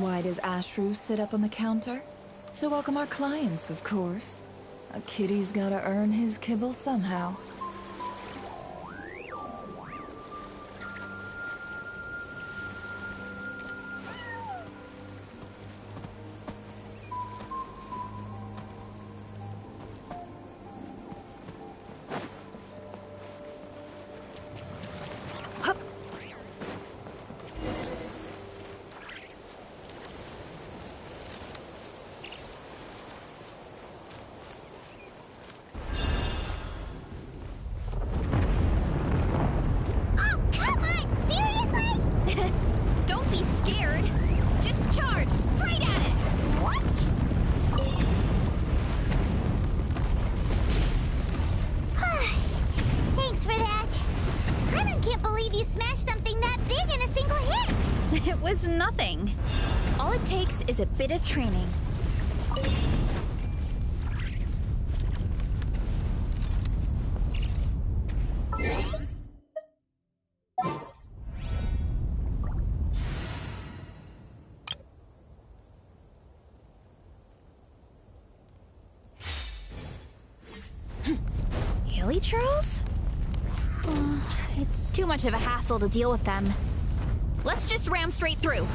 Why does Ashru sit up on the counter? To welcome our clients, of course. A kitty's gotta earn his kibble somehow. Nothing. All it takes is a bit of training. Hilly Charles? It's too much of a hassle to deal with them. Let's just ram straight through.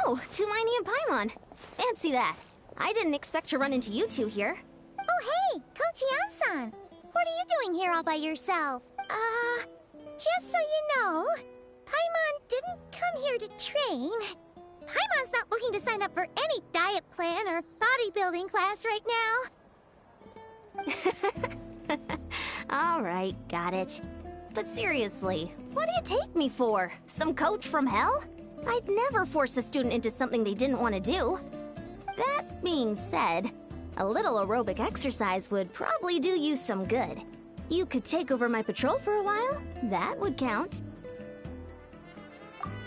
Oh, Tumini and Paimon. Fancy that. I didn't expect to run into you two here. Oh, hey, Coach Yan-san. What are you doing here all by yourself? Just so you know, Paimon didn't come here to train. Paimon's not looking to sign up for any diet plan or bodybuilding class right now. All right, got it. But seriously, what do you take me for? Some coach from hell? I'd never force a student into something they didn't want to do. That being said, a little aerobic exercise would probably do you some good. You could take over my patrol for a while. That would count.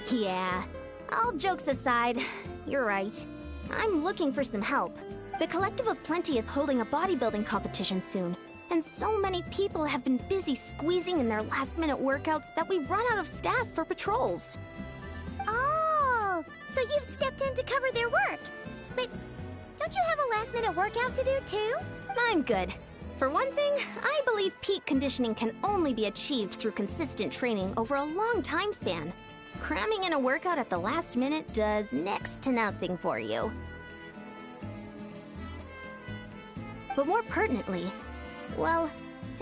Yeah, all jokes aside, you're right. I'm looking for some help. The Collective of Plenty is holding a bodybuilding competition soon, and so many people have been busy squeezing in their last-minute workouts that we've run out of staff for patrols. Oh, so you've stepped in to cover their work. But don't you have a last-minute workout to do too? I'm good. For one thing, I believe peak conditioning can only be achieved through consistent training over a long time span. Cramming in a workout at the last minute does next to nothing for you. But more pertinently, well,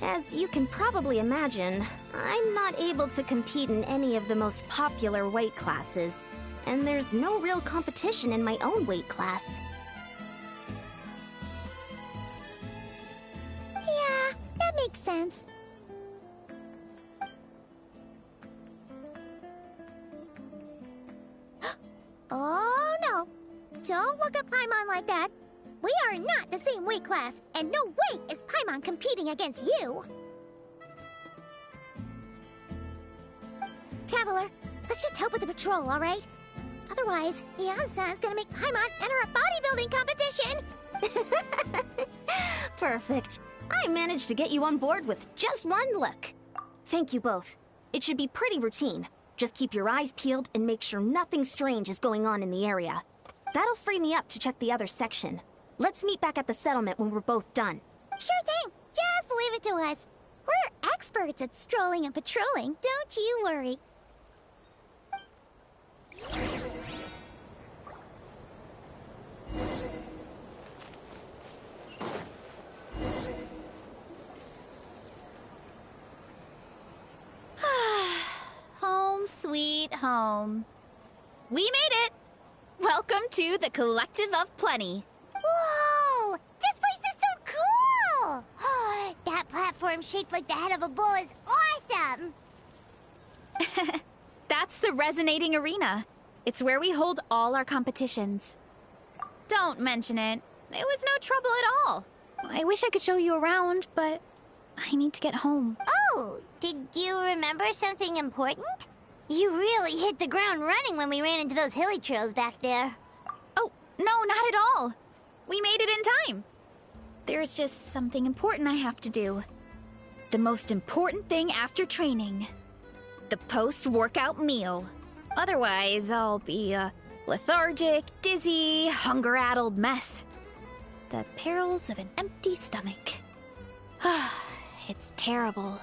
as you can probably imagine, I'm not able to compete in any of the most popular weight classes, and there's no real competition in my own weight class. Yeah, that makes sense. Oh no! Don't look at Paimon like that. We are not the same weight class, and no way is Paimon competing against you! Traveler, let's just help with the patrol, alright? Otherwise, Yan-san's gonna make Paimon enter a bodybuilding competition! Perfect. I managed to get you on board with just one look. Thank you both. It should be pretty routine. Just keep your eyes peeled and make sure nothing strange is going on in the area. That'll free me up to check the other section. Let's meet back at the settlement when we're both done. Sure thing! Just leave it to us. We're experts at strolling and patrolling, don't you worry. Home sweet home. We made it! Welcome to the Collective of Plenty. Whoa! This shaped like the head of a bull is awesome! That's the Resonating Arena. It's where we hold all our competitions. Don't mention it. It was no trouble at all. I wish I could show you around, but I need to get home. Oh, did you remember something important? You really hit the ground running when we ran into those hilly trails back there. Oh, no, not at all. We made it in time. There's just something important I have to do. The most important thing after training. The post-workout meal. Otherwise, I'll be a lethargic, dizzy, hunger-addled mess. The perils of an empty stomach. It's terrible.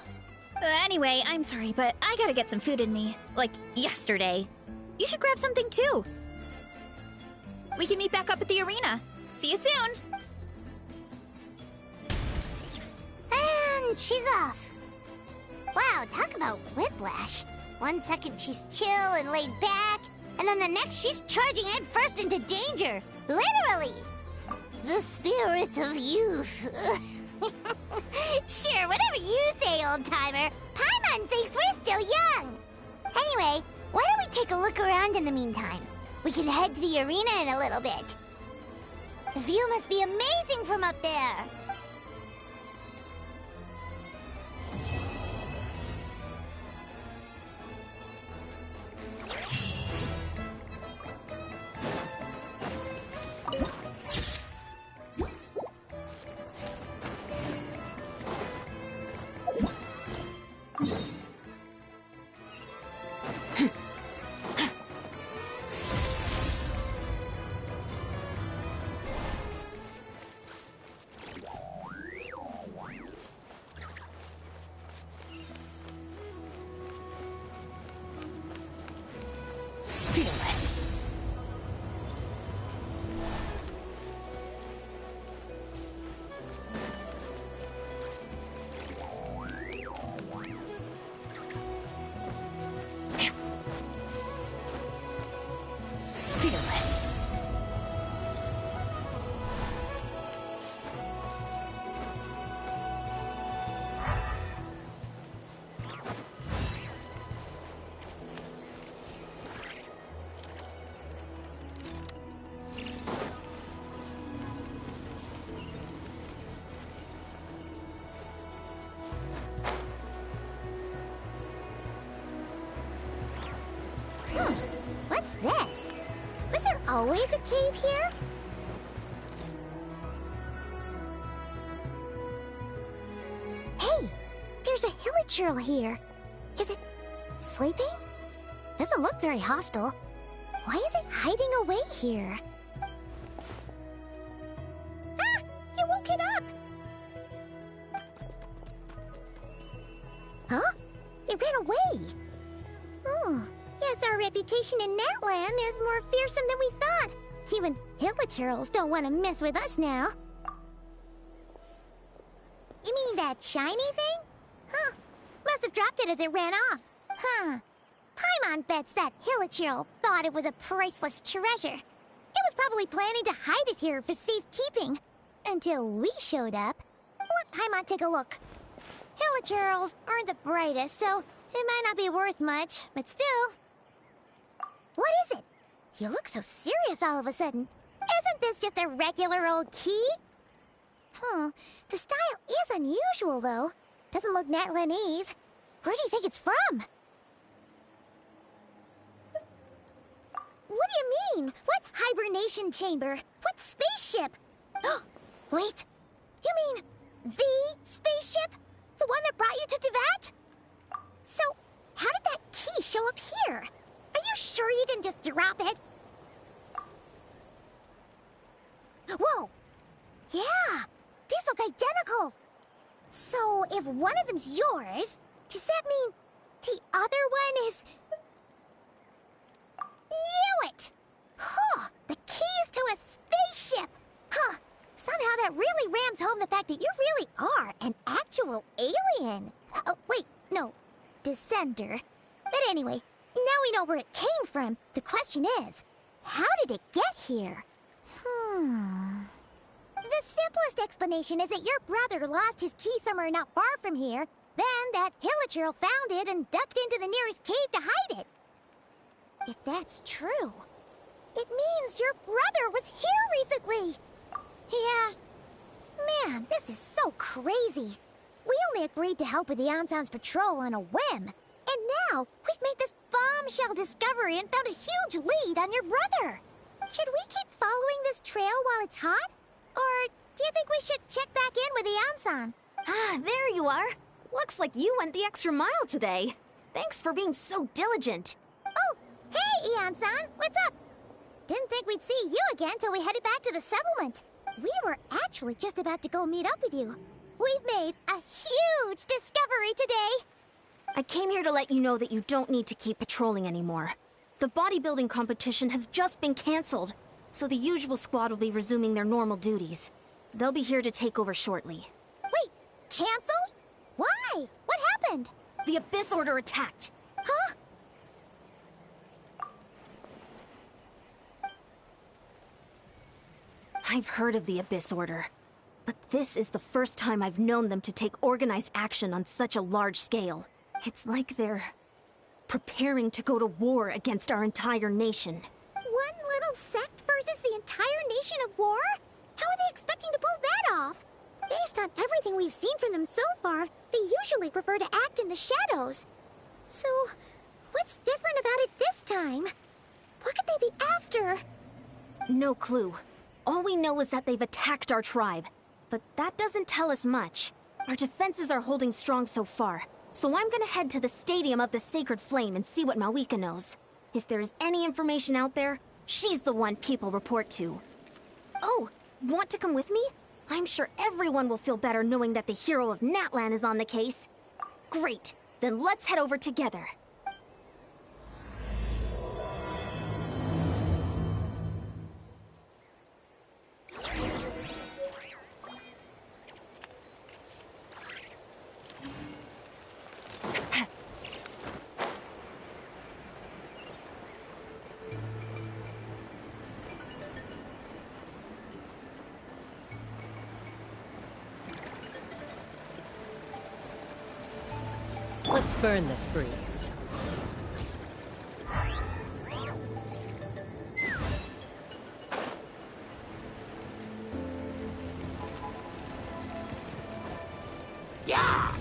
Anyway, I'm sorry, but I gotta get some food in me. Like, yesterday. You should grab something, too. We can meet back up at the arena. See you soon! And she's off. Wow, talk about whiplash. 1 second she's chill and laid back, and then the next she's charging headfirst into danger. Literally! The spirit of youth. Sure, whatever you say, old-timer. Paimon thinks we're still young. Anyway, why don't we take a look around in the meantime? We can head to the arena in a little bit. The view must be amazing from up there. What's this? Was there always a cave here? Hey, there's a hilichurl here. Is it sleeping? Doesn't look very hostile. Why is it hiding away here? Ah! You woke it up! Huh? It ran away! Oh, yes, our reputation in Natlan is more fearsome than we thought. Even hilichurls don't want to mess with us now. You mean that shiny thing? Huh. Must have dropped it as it ran off. Huh. Paimon bets that hilichurl thought it was a priceless treasure. It was probably planning to hide it here for safekeeping. Until we showed up. Let Paimon take a look. Hilichurls aren't the brightest, so it might not be worth much, but still. What is it? You look so serious all of a sudden. Isn't this just a regular old key? The style is unusual, though. Doesn't look Natlanese. Where do you think it's from? What do you mean? What hibernation chamber? What spaceship? Wait. You mean the spaceship? The one that brought you to Teyvat? So, how did that key show up here? Are you sure you didn't just drop it? Whoa! Yeah! These look identical! So, if one of them's yours, does that mean the other one is... Knew it! Huh! The keys to a spaceship! Huh! Somehow that really rams home the fact that you really are an actual alien! Oh, wait, no. Descender. But anyway, now we know where it came from. The question is, how did it get here? The simplest explanation is that your brother lost his key somewhere not far from here, then that Hilichurl found it and ducked into the nearest cave to hide it. If that's true, it means your brother was here recently. Yeah. Man, this is so crazy. We only agreed to help with the Anson's patrol on a whim. And now, we've made this bombshell discovery and found a huge lead on your brother. Should we keep following this trail while it's hot? Or do you think we should check back in with the Anson? Ah, there you are. Looks like you went the extra mile today. Thanks for being so diligent. Oh, hey, Ian-san, what's up? Didn't think we'd see you again till we headed back to the settlement. We were actually just about to go meet up with you. We've made a huge discovery today. I came here to let you know that you don't need to keep patrolling anymore. The bodybuilding competition has just been cancelled, so the usual squad will be resuming their normal duties. They'll be here to take over shortly. Wait, canceled? Why? What happened? The Abyss Order attacked. Huh? I've heard of the Abyss Order, but this is the first time I've known them to take organized action on such a large scale. It's like they're preparing to go to war against our entire nation. One little sect versus the entire nation of war? How are they expecting to pull that off? Based on everything we've seen from them so far, they usually prefer to act in the shadows. So, what's different about it this time? What could they be after? No clue. All we know is that they've attacked our tribe, but that doesn't tell us much. Our defenses are holding strong so far, so I'm gonna head to the Stadium of the Sacred Flame and see what Mawika knows. If there's any information out there, she's the one people report to. Oh, want to come with me? I'm sure everyone will feel better knowing that the hero of Natlan is on the case. Great, then let's head over together. Let's burn this breeze. Yeah!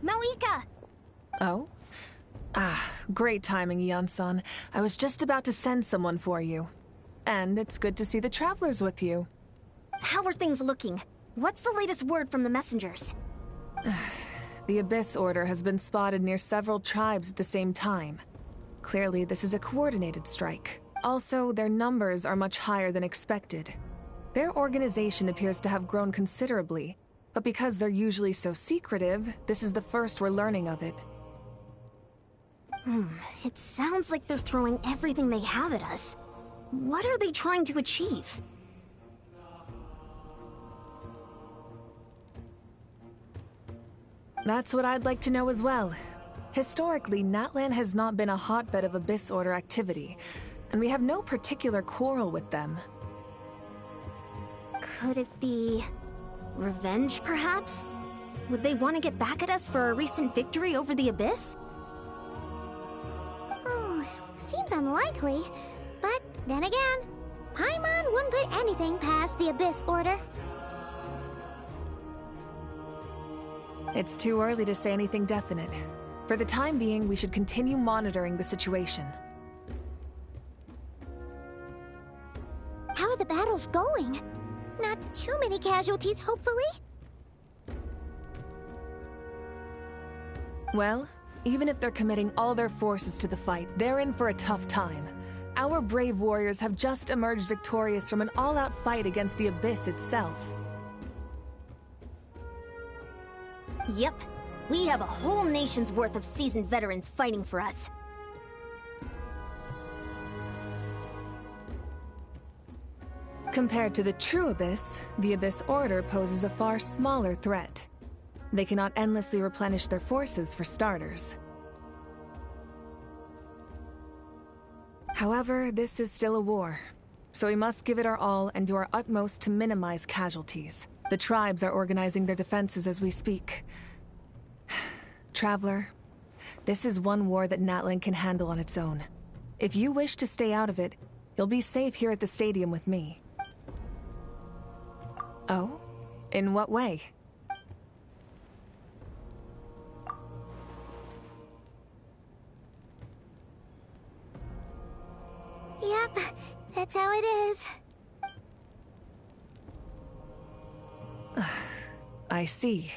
Mawika! Oh? Ah, great timing, Ian-san. I was just about to send someone for you. And it's good to see the travelers with you. how are things looking? What's the latest word from the messengers? The Abyss Order has been spotted near several tribes at the same time. Clearly, this is a coordinated strike. Also, their numbers are much higher than expected. Their organization appears to have grown considerably, but because they're usually so secretive, this is the first we're learning of it. It sounds like they're throwing everything they have at us. What are they trying to achieve? That's what I'd like to know as well. Historically, Natlan has not been a hotbed of Abyss Order activity, and we have no particular quarrel with them. Could it be revenge, perhaps? Would they want to get back at us for a recent victory over the Abyss? Seems unlikely. But then again, Paimon wouldn't put anything past the Abyss Order. It's too early to say anything definite. For the time being, we should continue monitoring the situation. How are the battles going? Not too many casualties, hopefully? Well, even if they're committing all their forces to the fight, they're in for a tough time. Our brave warriors have just emerged victorious from an all-out fight against the Abyss itself. Yep. We have a whole nation's worth of seasoned veterans fighting for us. Compared to the true Abyss, the Abyss Order poses a far smaller threat. They cannot endlessly replenish their forces for starters. However, this is still a war, so we must give it our all and do our utmost to minimize casualties. The tribes are organizing their defenses as we speak. Traveler, this is one war that Natlan can handle on its own. If you wish to stay out of it, you'll be safe here at the stadium with me. Oh? In what way? Yep, that's how it is. I see.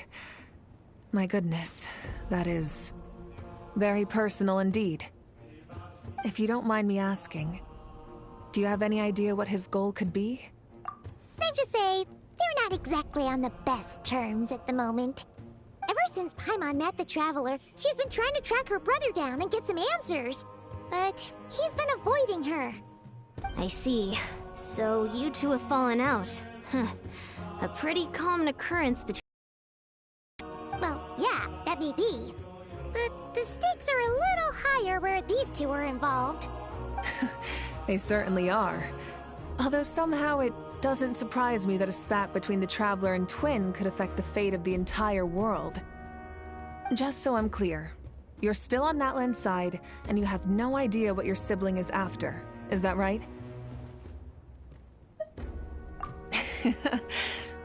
My goodness, that is very personal indeed. If you don't mind me asking, do you have any idea what his goal could be? Safe to say, they're not exactly on the best terms at the moment. Ever since Paimon met the Traveler, she's been trying to track her brother down and get some answers. But he's been avoiding her. I see. So you two have fallen out. Huh. A pretty common occurrence between... Well, yeah, that may be. But the stakes are a little higher where these two are involved. They certainly are. Although somehow it doesn't surprise me that a spat between the Traveler and Twin could affect the fate of the entire world. Just so I'm clear, you're still on Natlan's side, and you have no idea what your sibling is after. Is that right?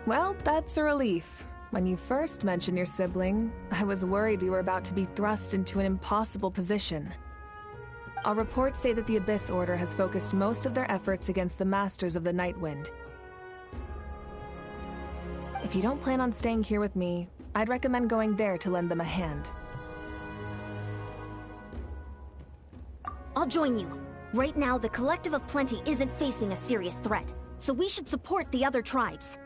Well, that's a relief. When you first mentioned your sibling, I was worried we were about to be thrust into an impossible position. Our reports say that the Abyss Order has focused most of their efforts against the Masters of the Nightwind. If you don't plan on staying here with me, I'd recommend going there to lend them a hand. I'll join you. Right now, the Collective of Plenty isn't facing a serious threat, so we should support the other tribes.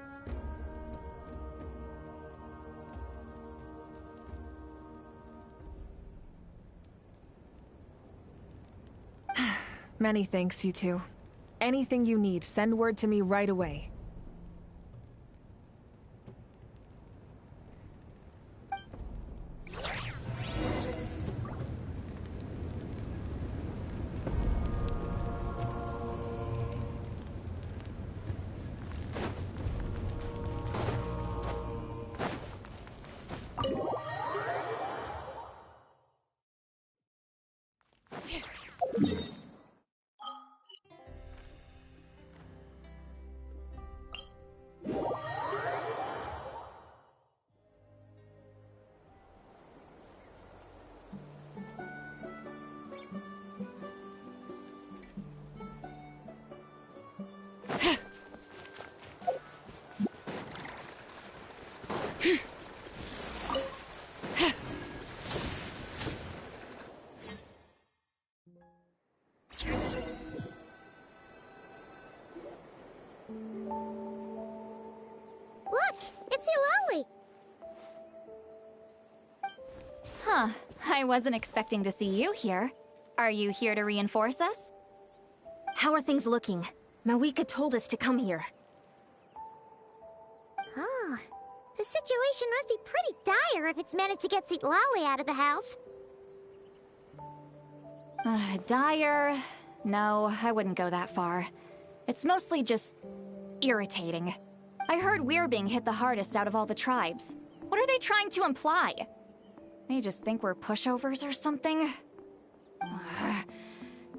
Many thanks, you two. Anything you need, send word to me right away. I wasn't expecting to see you here. Are you here to reinforce us? How are things looking? Mawika told us to come here. Oh, the situation must be pretty dire if it's managed to get Lolly out of the house. Dire? No, I wouldn't go that far. It's mostly just irritating. I heard we're being hit the hardest out of all the tribes. What are they trying to imply? They just think we're pushovers or something?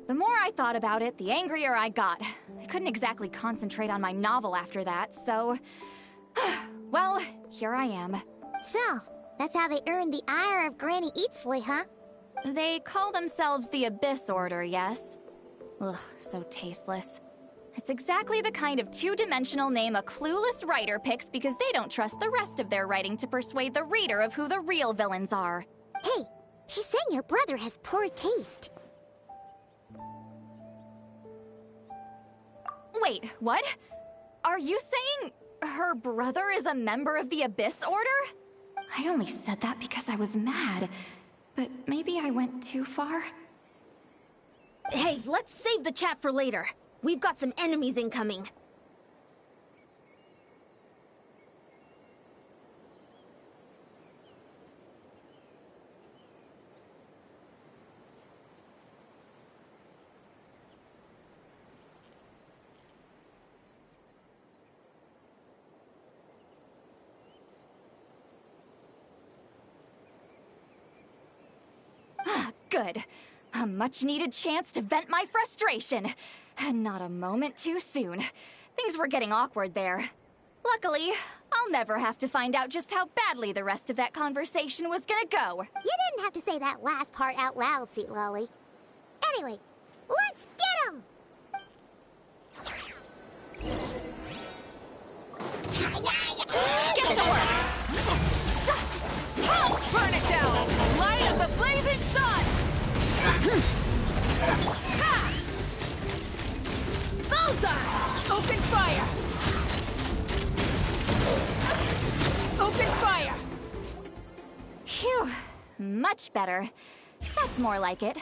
The more I thought about it, the angrier I got. I couldn't exactly concentrate on my novel after that, so... well, here I am. So, that's how they earned the ire of Granny Eatsley, huh? They call themselves the Abyss Order, yes? Ugh, so tasteless. It's exactly the kind of two-dimensional name a clueless writer picks because they don't trust the rest of their writing to persuade the reader of who the real villains are. Hey, she's saying your brother has poor taste. Wait, what? Are you saying her brother is a member of the Abyss Order? I only said that because I was mad, but maybe I went too far. Hey, let's save the chat for later. We've got some enemies incoming. Good. A much-needed chance to vent my frustration. Not a moment too soon. Things were getting awkward there. Luckily, I'll never have to find out just how badly the rest of that conversation was gonna go. You didn't have to say that last part out loud, Sweet Lolly. Anyway, let's get him! Get to work! Burn it down! Light of the blazing sun! Ha! Bullseye! Open fire! Open fire! Phew. Much better. That's more like it.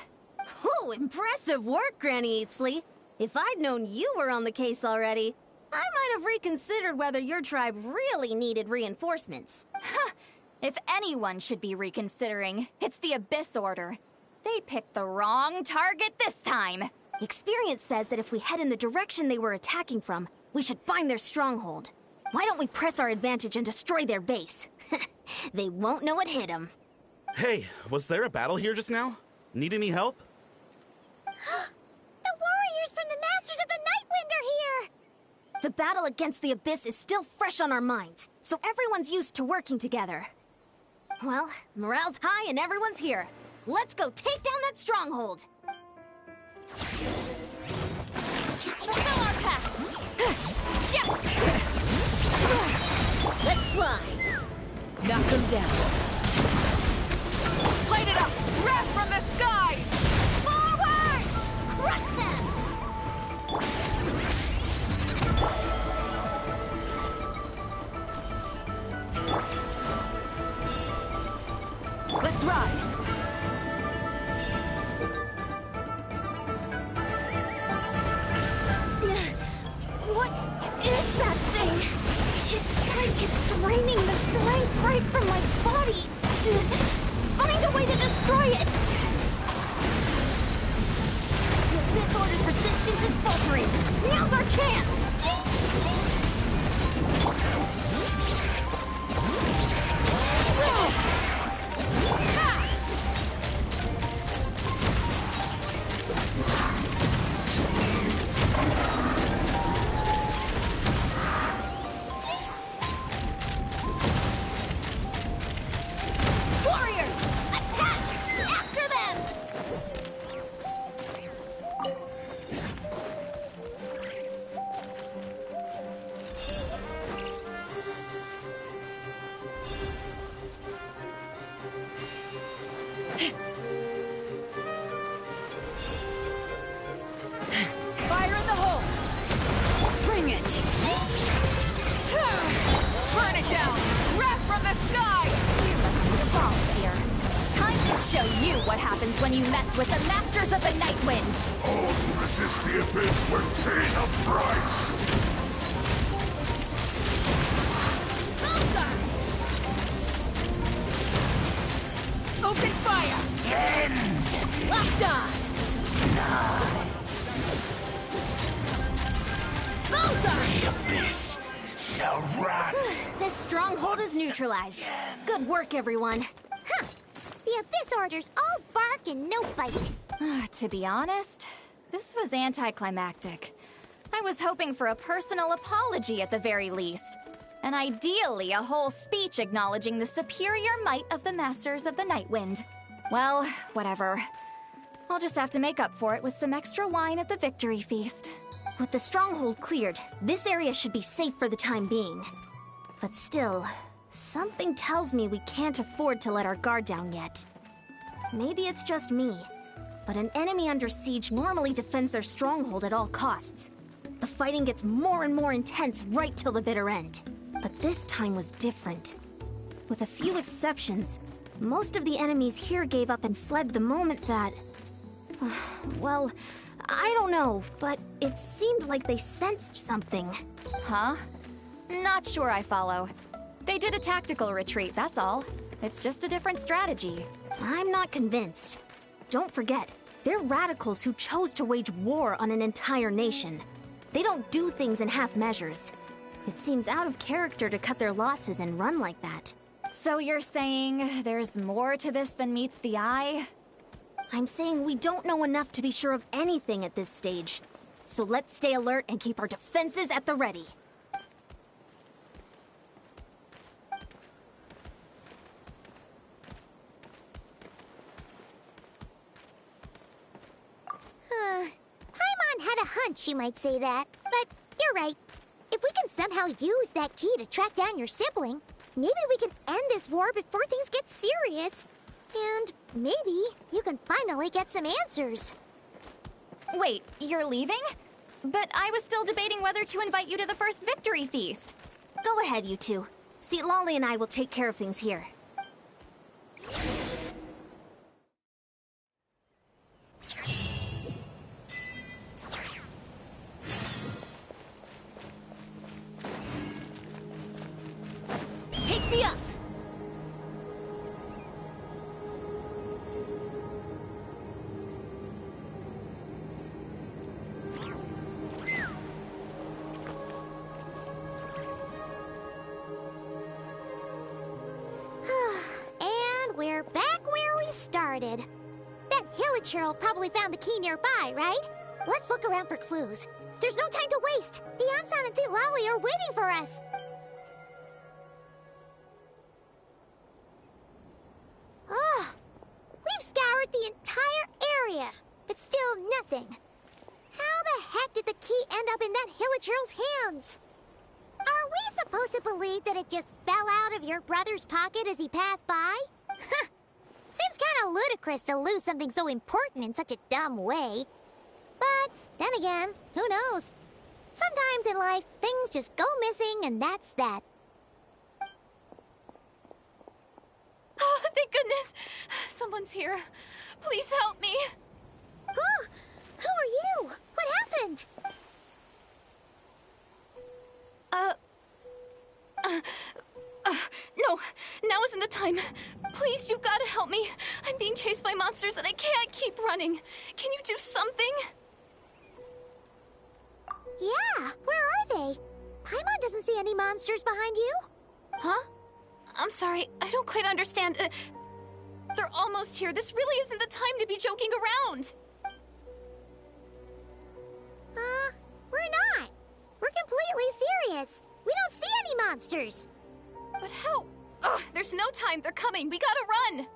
Ooh, impressive work, Granny Eatsley. If I'd known you were on the case already, I might have reconsidered whether your tribe really needed reinforcements. If anyone should be reconsidering, it's the Abyss Order. They picked the wrong target this time. Experience says that if we head in the direction they were attacking from, we should find their stronghold. Why don't we press our advantage and destroy their base? They won't know it hit them. Hey, was there a battle here just now? Need any help? The warriors from the Masters of the Nightwind are here! The battle against the Abyss is still fresh on our minds, so everyone's used to working together. Well, morale's high and everyone's here. Let's go take down that stronghold! Fulfill our pact! Let's fly! Knock them down. Light it up! Wrath from the skies! Forward! Crush them! Let's ride! What is that thing? It's like it's draining the strength right from my body. Find a way to destroy it! The Abyss Order's resistance is faltering. Now's our chance! Warriors! Attack! After them! Fire in the hole! Bring it! Burn it down! Wrath from the sky! Balls here. Time Show you what happens when you mess with the Masters of the Night Wind! All who resist the abyss will pay the price! Bullseye! Open fire! Locked on! Bullseye! The abyss shall run! This stronghold is neutralized. Good work, everyone. Huh. The Abyss Orders all bark and no bite. To be honest, this was anticlimactic. I was hoping for a personal apology at the very least. And ideally, a whole speech acknowledging the superior might of the Masters of the Night Wind. Well, whatever. I'll just have to make up for it with some extra wine at the victory feast. With the stronghold cleared, this area should be safe for the time being. But still, something tells me we can't afford to let our guard down yet. Maybe it's just me, but an enemy under siege normally defends their stronghold at all costs. The fighting gets more and more intense right till the bitter end. But this time was different. With a few exceptions, most of the enemies here gave up and fled the moment that... well, I don't know, but it seemed like they sensed something. Huh? Not sure I follow. They did a tactical retreat, that's all. It's just a different strategy. I'm not convinced. Don't forget, they're radicals who chose to wage war on an entire nation. They don't do things in half measures. It seems out of character to cut their losses and run like that. So you're saying there's more to this than meets the eye? I'm saying we don't know enough to be sure of anything at this stage. So let's stay alert and keep our defenses at the ready. Paimon had a hunch you might say that, but you're right. If we can somehow use that key to track down your sibling, maybe we can end this war before things get serious. And maybe you can finally get some answers. Wait, you're leaving? But I was still debating whether to invite you to the first victory feast. Go ahead, you two. See, Lolly and I will take care of things here. Take me up! And we're back where we started. That Hilichurl probably found the key nearby, right? Let's look around for clues. There's no time to waste. The Ansan and Lolly are waiting for us. Ugh. We've scoured the entire area, but still nothing. How the heck did the key end up in that Hilichurl's hands? Are we supposed to believe that it just fell out of your brother's pocket as he passed by? Seems kind of ludicrous to lose something so important in such a dumb way. But then again, who knows? Sometimes in life, things just go missing and that's that. Oh, thank goodness! Someone's here. Please help me. Huh? Who are you? What happened? No, now isn't the time. Please, you've got to help me. I'm being chased by monsters and I can't keep running. Can you do something? Yeah, where are they? Paimon doesn't see any monsters behind you. Huh? I'm sorry, I don't quite understand. They're almost here. This really isn't the time to be joking around. We're not. We're completely serious. We don't see any monsters. But how? Ugh, there's no time. They're coming. We gotta run.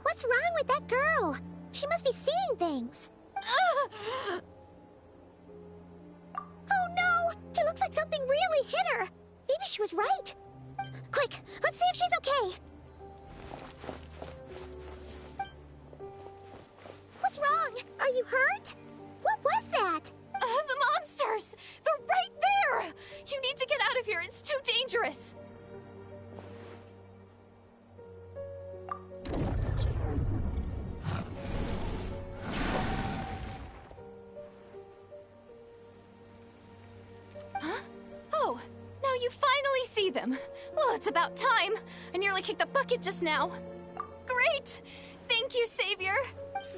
What's wrong with that girl? She must be seeing things. Oh no! It looks like something really hit her. Maybe she was right. Quick, let's see if she's okay. What's wrong? Are you hurt? What was that? The monsters! They're right there! You need to get out of here. It's too dangerous. see them. Well, it's about time. I nearly kicked the bucket just now. Great! Thank you, Savior!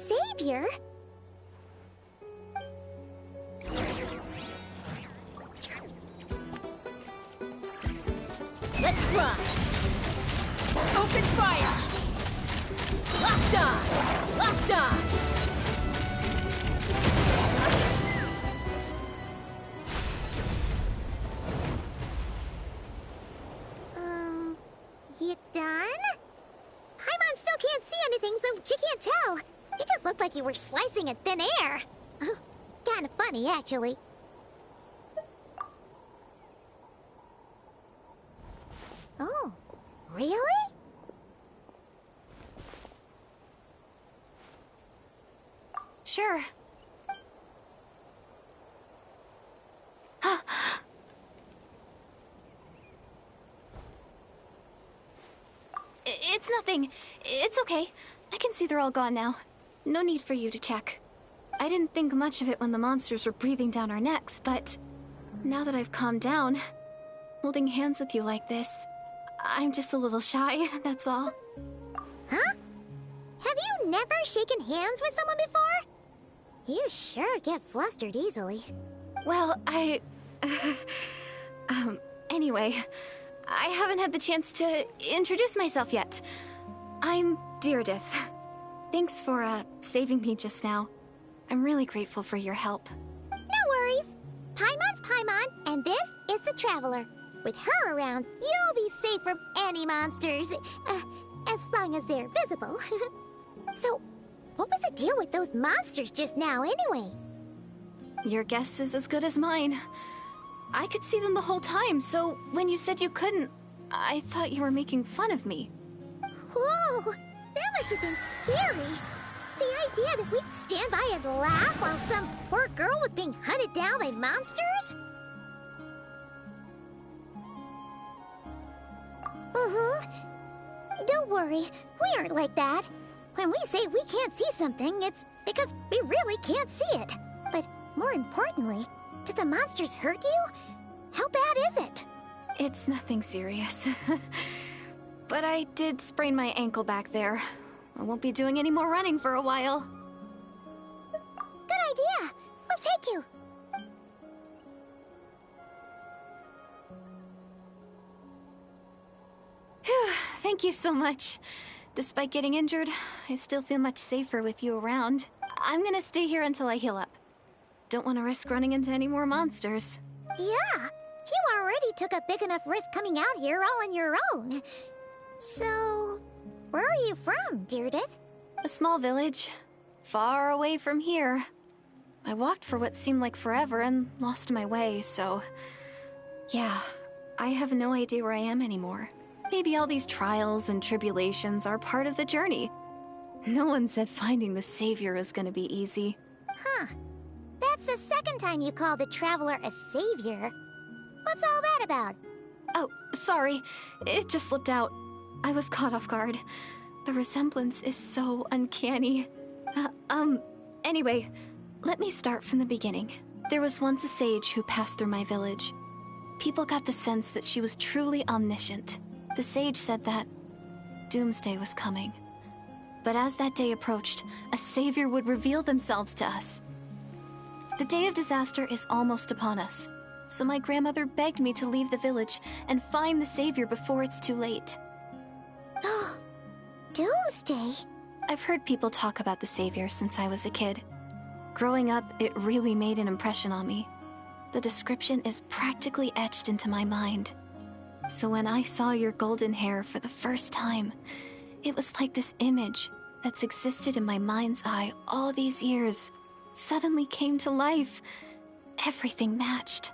Savior? Let's run! Open fire! Locked on! Locked on! You done? Paimon still can't see anything, so she can't tell. You just looked like you were slicing in thin air. Kinda funny, actually. Oh, really? Sure. It's nothing. It's okay. I can see they're all gone now. No need for you to check. I didn't think much of it when the monsters were breathing down our necks, but now that I've calmed down, holding hands with you like this, I'm just a little shy, that's all. Huh? Have you never shaken hands with someone before? You sure get flustered easily. Well, anyway, I haven't had the chance to introduce myself yet. I'm Deirdith. Thanks for, saving me just now. I'm really grateful for your help. No worries. Paimon's Paimon, and this is the Traveler. With her around, you'll be safe from any monsters. As long as they're visible. So, what was the deal with those monsters just now, anyway? Your guess is as good as mine. I could see them the whole time, so when you said you couldn't, I thought you were making fun of me. Whoa! That must have been scary. The idea that we'd stand by and laugh while some poor girl was being hunted down by monsters? Don't worry, we aren't like that. When we say we can't see something, it's because we really can't see it. But more importantly, did the monsters hurt you? How bad is it? It's nothing serious. But I did sprain my ankle back there. I won't be doing any more running for a while. Good idea. We'll take you. Phew, thank you so much. Despite getting injured, I still feel much safer with you around. I'm gonna stay here until I heal up. Don't want to risk running into any more monsters. Yeah, you already took a big enough risk coming out here all on your own. So, where are you from, Deirdith? A small village, far away from here. I walked for what seemed like forever and lost my way, so... yeah, I have no idea where I am anymore. Maybe all these trials and tribulations are part of the journey. No one said finding the Savior is gonna be easy. Huh. That's the second time you called the Traveler a savior. What's all that about? Oh, sorry. It just slipped out. I was caught off guard. The resemblance is so uncanny. Anyway, let me start from the beginning. There was once a sage who passed through my village. People got the sense that she was truly omniscient. The sage said that doomsday was coming. But as that day approached, a savior would reveal themselves to us. The day of disaster is almost upon us, so my grandmother begged me to leave the village and find the savior before it's too late. Doomsday? I've heard people talk about the savior since I was a kid. Growing up, it really made an impression on me. The description is practically etched into my mind. So when I saw your golden hair for the first time, it was like this image that's existed in my mind's eye all these years suddenly came to life. Everything matched.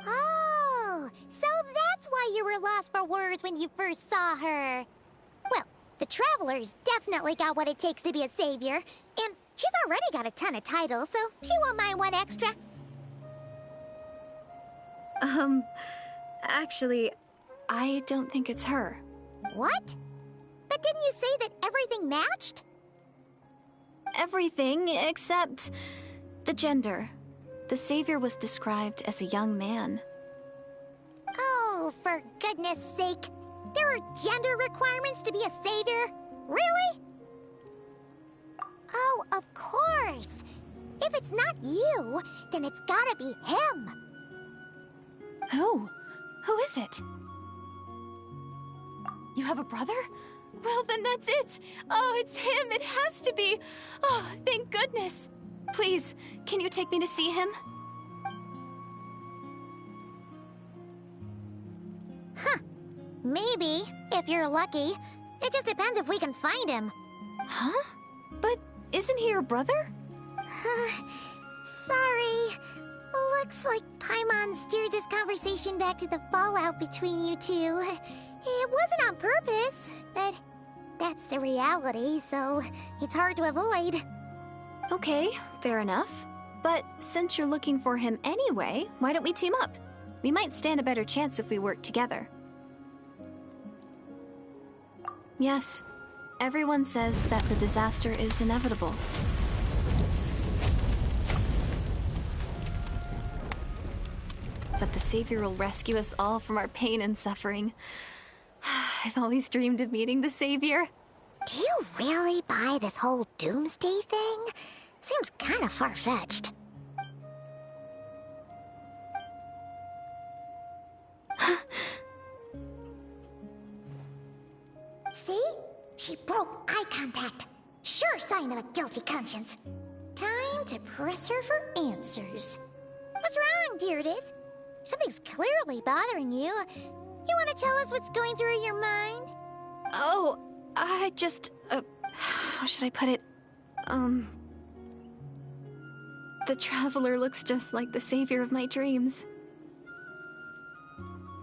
Oh, so that's why you were lost for words when you first saw her. Well, the Traveler's definitely got what it takes to be a savior, and she's already got a ton of titles, so she won't mind one extra. Actually, I don't think it's her. What? But didn't you say that everything matched? Everything except the gender. The savior was described as a young man. Oh, Oh, for goodness sake. There are gender requirements to be a savior? Really? Oh, of course. If it's not you, then it's gotta be him. Who? Who is it? You have a brother? Well, then that's it. Oh, it's him. It has to be. Oh, thank goodness. Please, can you take me to see him? Huh. Maybe, if you're lucky. It just depends if we can find him. Huh? But isn't he your brother? Sorry. Looks like Paimon steered this conversation back to the fallout between you two. It wasn't on purpose, but that's the reality, so it's hard to avoid. Okay, fair enough. But since you're looking for him anyway, why don't we team up? We might stand a better chance if we work together. Yes, everyone says that the disaster is inevitable. But the Savior will rescue us all from our pain and suffering. I've always dreamed of meeting the Savior. Do you really buy this whole doomsday thing? Seems kind of far-fetched. See? She broke eye contact. Sure sign of a guilty conscience. Time to press her for answers. What's wrong, Deirdis? Something's clearly bothering you. You want to tell us what's going through your mind? Oh, I just, how should I put it? The Traveler looks just like the savior of my dreams.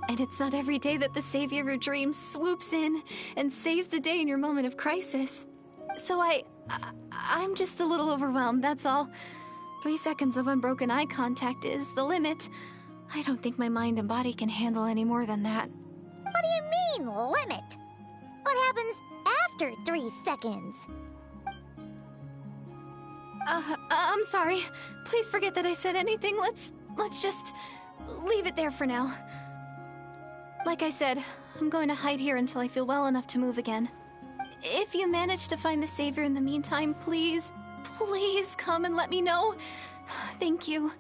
And it's not every day that the savior of your dreams swoops in and saves the day in your moment of crisis. So I'm just a little overwhelmed, that's all. 3 seconds of unbroken eye contact is the limit. I don't think my mind and body can handle any more than that. What do you mean, limit? What happens after 3 seconds? I'm sorry. Please forget that I said anything. Let's just leave it there for now. Like I said, I'm going to hide here until I feel well enough to move again. If you manage to find the Savior in the meantime, please come and let me know. Thank you.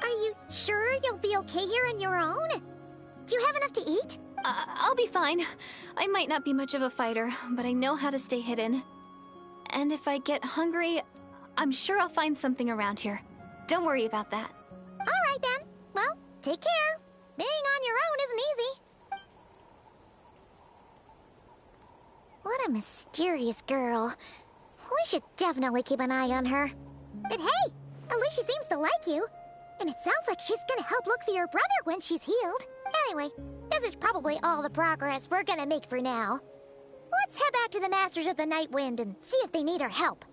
Are you sure you'll be okay here on your own? Do you have enough to eat? I'll be fine. I might not be much of a fighter, but I know how to stay hidden. And if I get hungry, I'm sure I'll find something around here. Don't worry about that. All right then. Well, take care. Being on your own isn't easy. What a mysterious girl. We should definitely keep an eye on her. But hey, at least she seems to like you. And it sounds like she's gonna help look for your brother when she's healed. Anyway, this is probably all the progress we're gonna make for now. Let's head back to the Masters of the Night Wind and see if they need our help.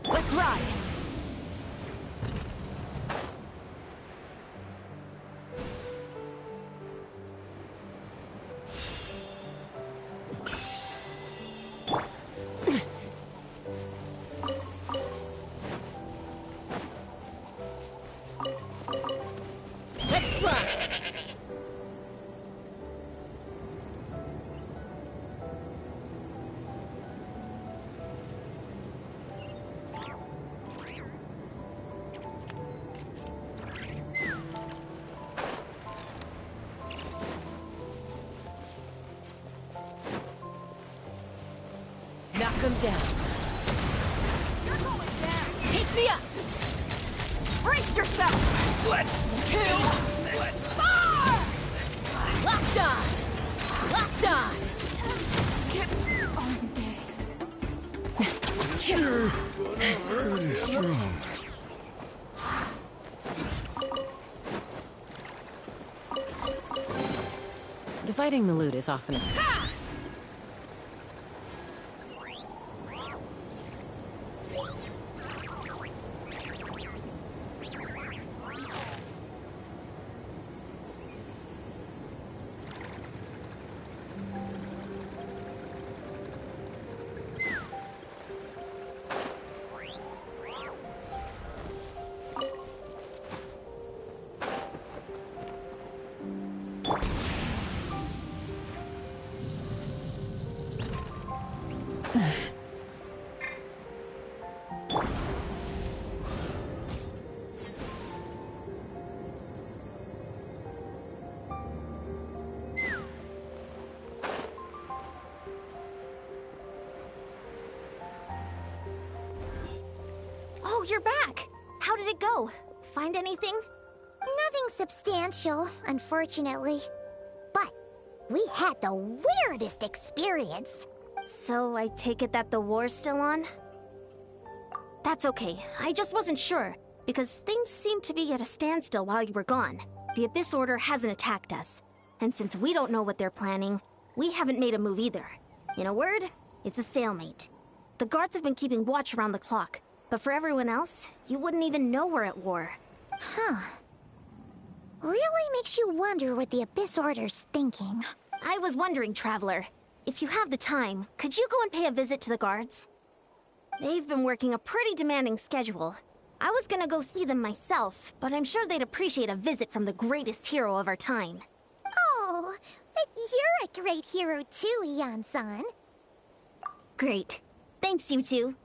Let's ride! Let's run! Knock him down. You're going down! Take me up! Brace yourself! Let's Two! Fire! Locked on! Locked on! Skipped all day. Dividing the loot is often a... Oh, you're back! How did it go? Find anything? Nothing substantial, unfortunately. But we had the weirdest experience. So I take it that the war's still on? That's okay. I just wasn't sure, because things seemed to be at a standstill while you were gone. The Abyss Order hasn't attacked us. And since we don't know what they're planning, we haven't made a move either. In a word, it's a stalemate. The guards have been keeping watch around the clock, but for everyone else, you wouldn't even know we're at war. Huh. Really makes you wonder what the Abyss Order's thinking. I was wondering, Traveler, if you have the time, could you go and pay a visit to the guards? They've been working a pretty demanding schedule. I was gonna go see them myself, but I'm sure they'd appreciate a visit from the greatest hero of our time. Oh, but you're a great hero too, Ian-san. Great. Thanks, you two.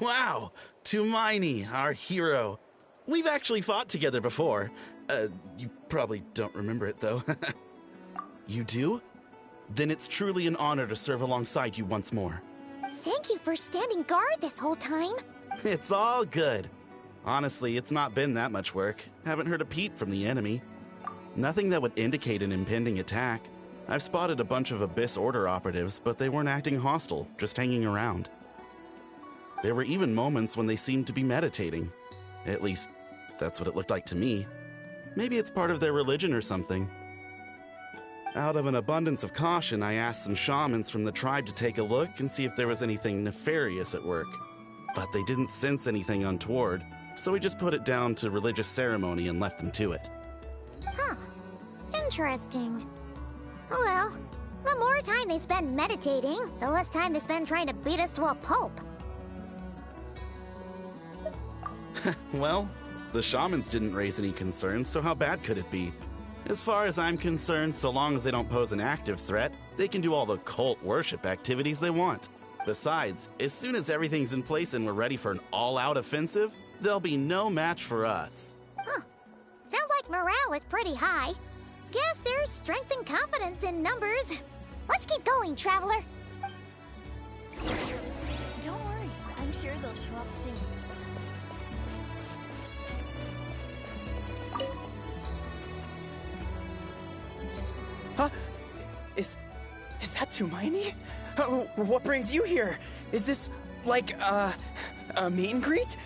Wow, Tumaini, our hero. We've actually fought together before. You probably don't remember it, though. You do? Then it's truly an honor to serve alongside you once more. Thank you for standing guard this whole time. It's all good. Honestly, it's not been that much work. Haven't heard a peep from the enemy. Nothing that would indicate an impending attack. I've spotted a bunch of Abyss Order operatives, but they weren't acting hostile, just hanging around. There were even moments when they seemed to be meditating. At least, that's what it looked like to me. Maybe it's part of their religion or something. Out of an abundance of caution, I asked some shamans from the tribe to take a look and see if there was anything nefarious at work. But they didn't sense anything untoward, so we just put it down to religious ceremony and left them to it. Huh. Interesting. Oh well, the more time they spend meditating, the less time they spend trying to beat us to a pulp. Well, the shamans didn't raise any concerns, so how bad could it be? As far as I'm concerned, so long as they don't pose an active threat, they can do all the cult worship activities they want. Besides, as soon as everything's in place and we're ready for an all-out offensive, there'll be no match for us. Huh. Sounds like morale is pretty high. Guess there's strength and confidence in numbers. Let's keep going, Traveler. Don't worry, I'm sure they'll show up soon. Huh? Is that Tumaini? What brings you here? Is this, like, a meet and greet?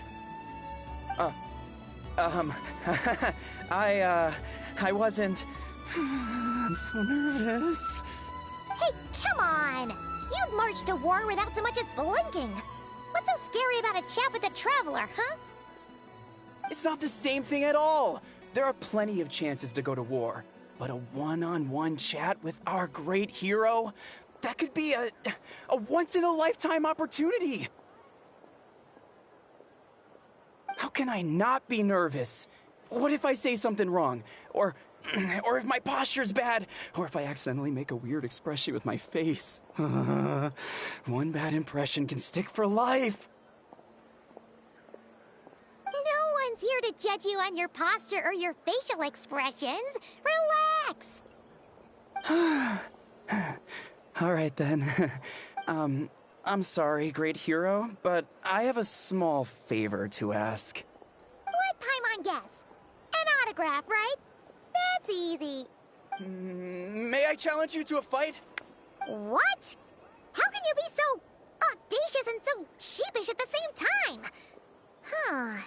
I wasn't... I'm so nervous. Hey, come on! You'd march to war without so much as blinking. What's so scary about a chat with a Traveler, huh? It's not the same thing at all. There are plenty of chances to go to war. But a one-on-one chat with our great hero? That could be a once-in-a-lifetime opportunity. How can I not be nervous? What if I say something wrong? Or or if my posture's bad, or if I accidentally make a weird expression with my face. One bad impression can stick for life. No one's here to judge you on your posture or your facial expressions. Relax! All right, then. I'm sorry, great hero, but I have a small favor to ask. Let Paimon guess. An autograph, right? That's easy. May I challenge you to a fight? What? How can you be so audacious and so sheepish at the same time? Huh.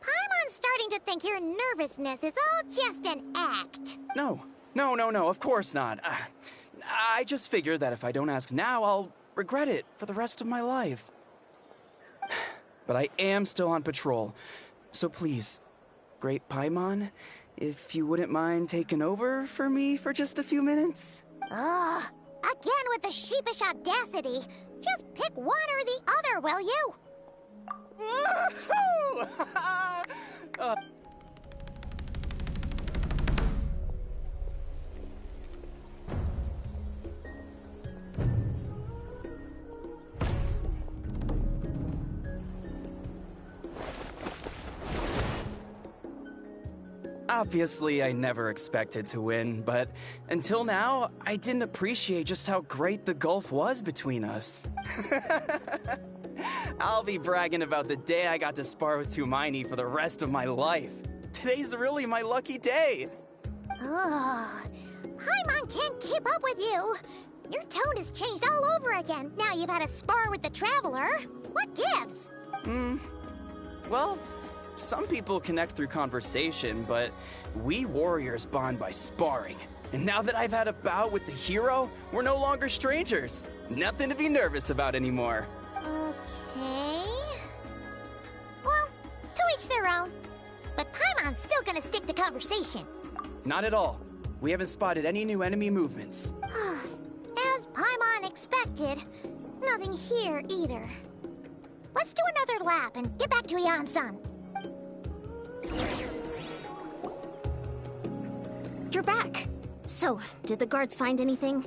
Paimon's starting to think your nervousness is all just an act. No, of course not. I just figured that if I don't ask now, I'll regret it for the rest of my life. But I am still on patrol, so please, Great Paimon, if you wouldn't mind taking over for me for just a few minutes? Ugh, again with the sheepish audacity. Just pick one or the other, will you? Obviously, I never expected to win, but until now, I didn't appreciate just how great the gulf was between us. I'll be bragging about the day I got to spar with Tumaini for the rest of my life. Today's really my lucky day. Ugh, Paimon can't keep up with you. Your tone has changed all over again. Now you've had a spar with the Traveler. What gives? Well, some people connect through conversation, but we warriors bond by sparring. And now that I've had a bout with the hero, we're no longer strangers. Nothing to be nervous about anymore. Okay. Well, to each their own. But Paimon's still gonna stick to conversation. Not at all. We haven't spotted any new enemy movements. As Paimon expected, nothing here either. Let's do another lap and get back to Ian-san. You're back. So, did the guards find anything?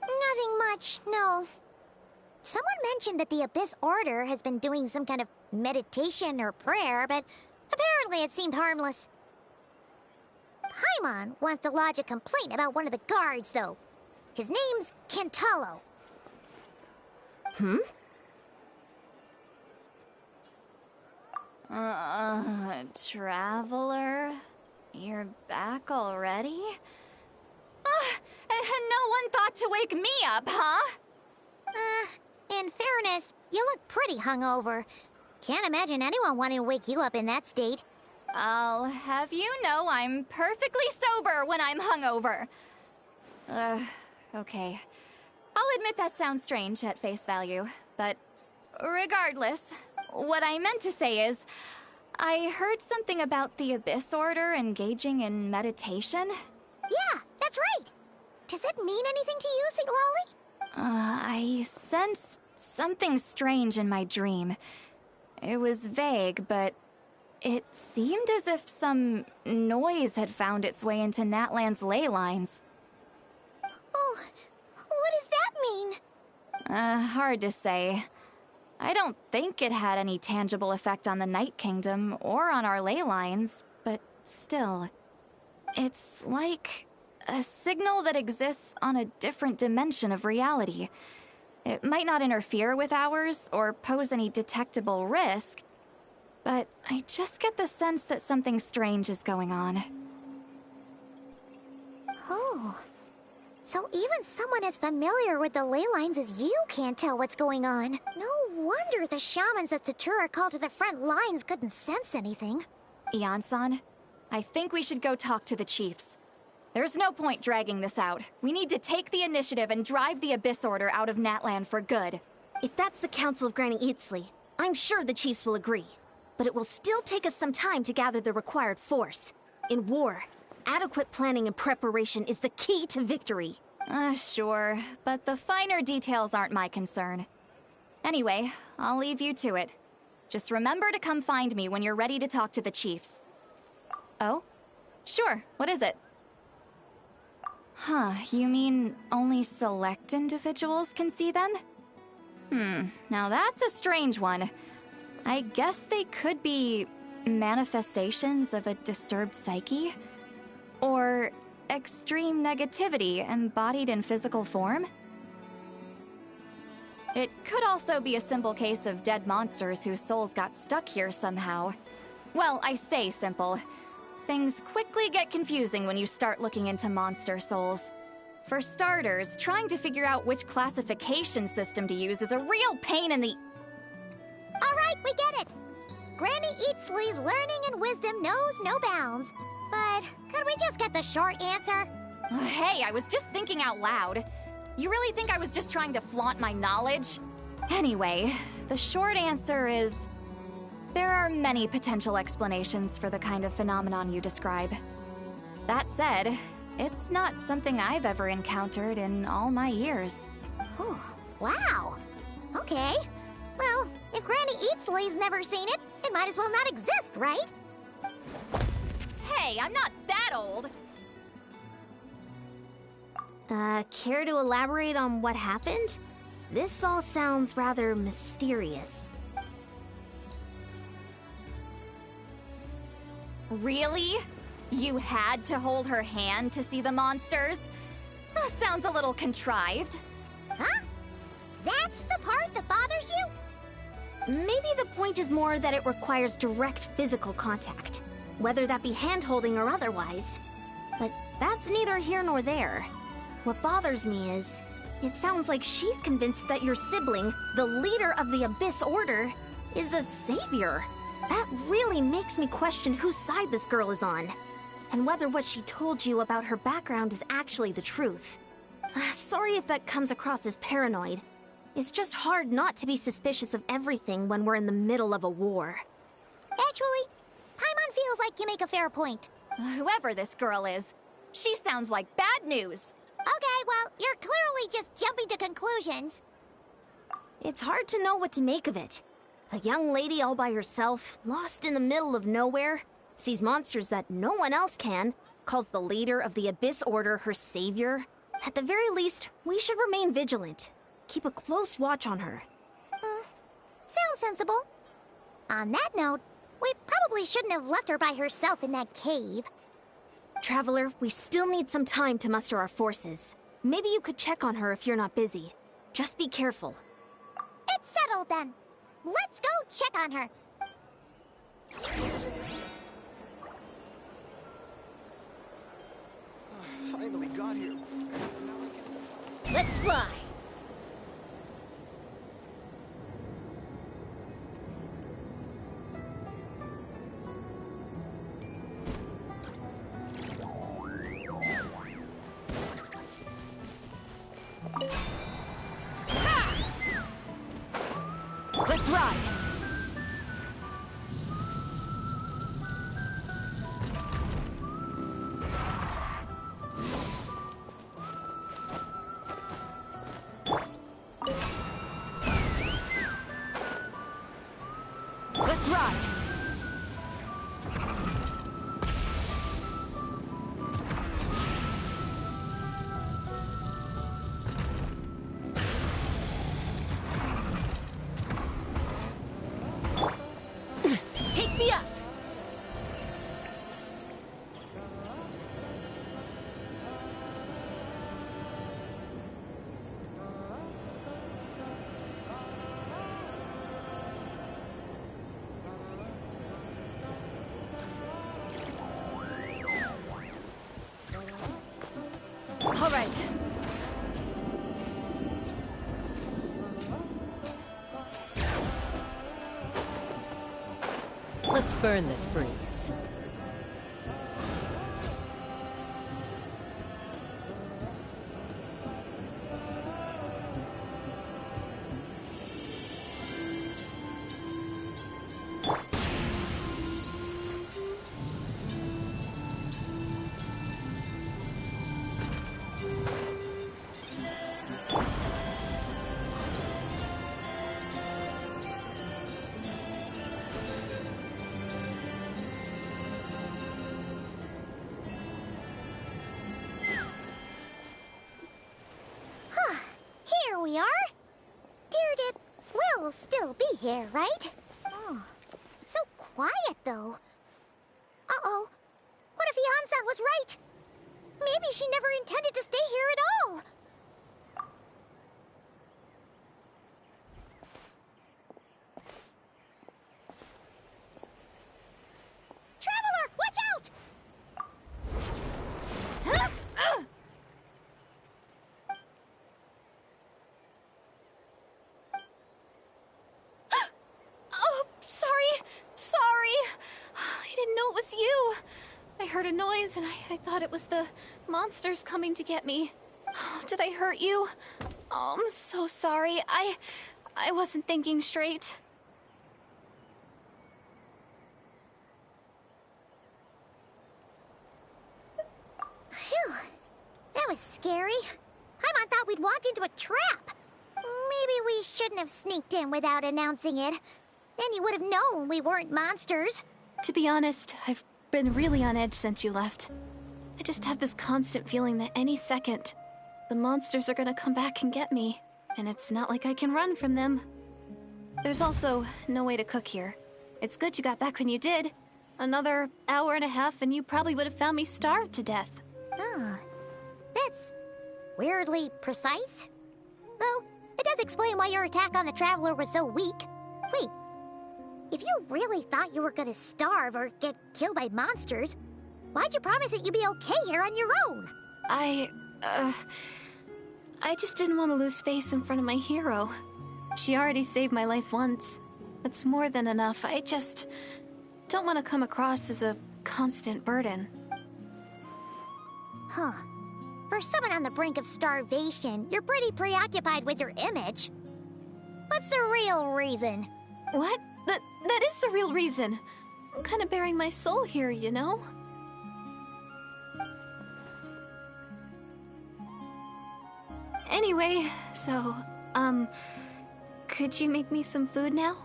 Nothing much, no. Someone mentioned that the Abyss Order has been doing some kind of meditation or prayer, but apparently it seemed harmless. Paimon wants to lodge a complaint about one of the guards, though. His name's Kentalo. Traveler? You're back already? And no one thought to wake me up, huh? In fairness, you look pretty hungover. Can't imagine anyone wanting to wake you up in that state. I'll have you know I'm perfectly sober when I'm hungover. Okay. I'll admit that sounds strange at face value, but regardless, what I meant to say is, I heard something about the Abyss Order engaging in meditation. Yeah, that's right. Does that mean anything to you, Siglali? I sensed something strange in my dream. It was vague, but it seemed as if some noise had found its way into Natlan's ley lines. Oh, what does that mean? Hard to say. I don't think it had any tangible effect on the Night Kingdom or on our ley lines, but still. It's like a signal that exists on a different dimension of reality. It might not interfere with ours or pose any detectable risk, but I just get the sense that something strange is going on. Oh. So even someone as familiar with the ley lines as you can't tell what's going on. No wonder the shamans that Satura called to the front lines couldn't sense anything. Ian-san, I think we should go talk to the chiefs. There's no point dragging this out. We need to take the initiative and drive the Abyss Order out of Natlan for good. If that's the Council of Granny Eatsley, I'm sure the chiefs will agree. But it will still take us some time to gather the required force. In war, adequate planning and preparation is the key to victory. Sure, but the finer details aren't my concern. Anyway, I'll leave you to it. Just remember to come find me when you're ready to talk to the chiefs. Oh? Sure, what is it? Huh, you mean only select individuals can see them? Now that's a strange one. I guess they could be manifestations of a disturbed psyche? Or extreme negativity embodied in physical form? It could also be a simple case of dead monsters whose souls got stuck here somehow. Well, I say simple. Things quickly get confusing when you start looking into monster souls. For starters, trying to figure out which classification system to use is a real pain in the... Alright, we get it! Granny Eatsley's learning and wisdom knows no bounds. But could we just get the short answer? Hey, I was just thinking out loud. You really think I was just trying to flaunt my knowledge? Anyway, the short answer is... there are many potential explanations for the kind of phenomenon you describe. That said, it's not something I've ever encountered in all my years. Whew, wow. Okay. Well, if Granny Eatsley's never seen it, it might as well not exist, right? Hey, I'm not that old! Care to elaborate on what happened? This all sounds rather mysterious. Really? You had to hold her hand to see the monsters? That sounds a little contrived. Huh? That's the part that bothers you? Maybe the point is more that it requires direct physical contact, whether that be hand-holding or otherwise. But that's neither here nor there. What bothers me is, it sounds like she's convinced that your sibling, the leader of the Abyss Order, is a savior. That really makes me question whose side this girl is on, and whether what she told you about her background is actually the truth. Sorry if that comes across as paranoid. It's just hard not to be suspicious of everything when we're in the middle of a war. Actually, Paimon feels like you make a fair point. Whoever this girl is, she sounds like bad news. Okay, well, you're clearly just jumping to conclusions. It's hard to know what to make of it. A young lady all by herself, lost in the middle of nowhere, sees monsters that no one else can, calls the leader of the Abyss Order her savior. At the very least, we should remain vigilant. Keep a close watch on her. Sounds sensible. On that note, we probably shouldn't have left her by herself in that cave. Traveler, we still need some time to muster our forces. Maybe you could check on her if you're not busy. Just be careful. It's settled then. Let's go check on her. Finally got here. Let's fly. Let's ride! Let's ride! Take me up. All right. Let's burn this breeze. You'll still be here, right? Oh, it's so quiet, though. Uh-oh. What if Yansan was right? Maybe she never intended to stay here at all. Traveler, watch out! Oh, sorry. I didn't know it was you. I heard a noise and I thought it was the monsters coming to get me. Oh, did I hurt you? Oh, I'm so sorry. I wasn't thinking straight. Phew. That was scary. Paimon thought we'd walked into a trap. Maybe we shouldn't have sneaked in without announcing it. Then you would have known we weren't monsters. To be honest, I've been really on edge since you left. I just have this constant feeling that any second, the monsters are gonna come back and get me. And it's not like I can run from them. There's also no way to cook here. It's good you got back when you did. Another hour and a half and you probably would have found me starved to death. Oh, that's weirdly precise. Though, it does explain why your attack on the Traveler was so weak. Wait, if you really thought you were gonna starve or get killed by monsters, why'd you promise that you'd be okay here on your own? I just didn't want to lose face in front of my hero. She already saved my life once. That's more than enough. I just don't want to come across as a constant burden. Huh. For someone on the brink of starvation, you're pretty preoccupied with your image. What's the real reason? What? That is the real reason. I'm kind of bearing my soul here, you know? Anyway, so, could you make me some food now?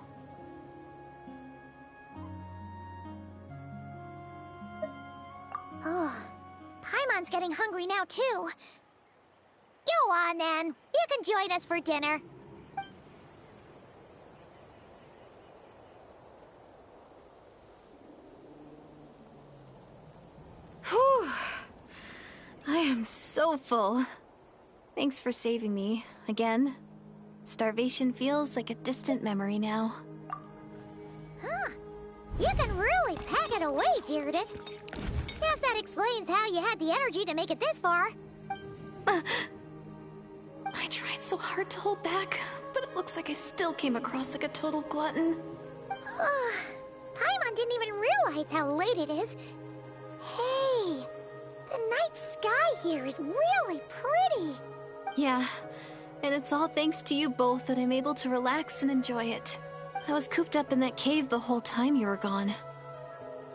Oh, Paimon's getting hungry now, too. Go on, then. You can join us for dinner. Whew. I am so full. Thanks for saving me, again. Starvation feels like a distant memory now. Huh. You can really pack it away, Deardith. Guess that explains how you had the energy to make it this far. I tried so hard to hold back, but it looks like I still came across like a total glutton. Paimon didn't even realize how late it is. Hey, the night sky here is really pretty. Yeah, and it's all thanks to you both that I'm able to relax and enjoy it. I was cooped up in that cave the whole time you were gone.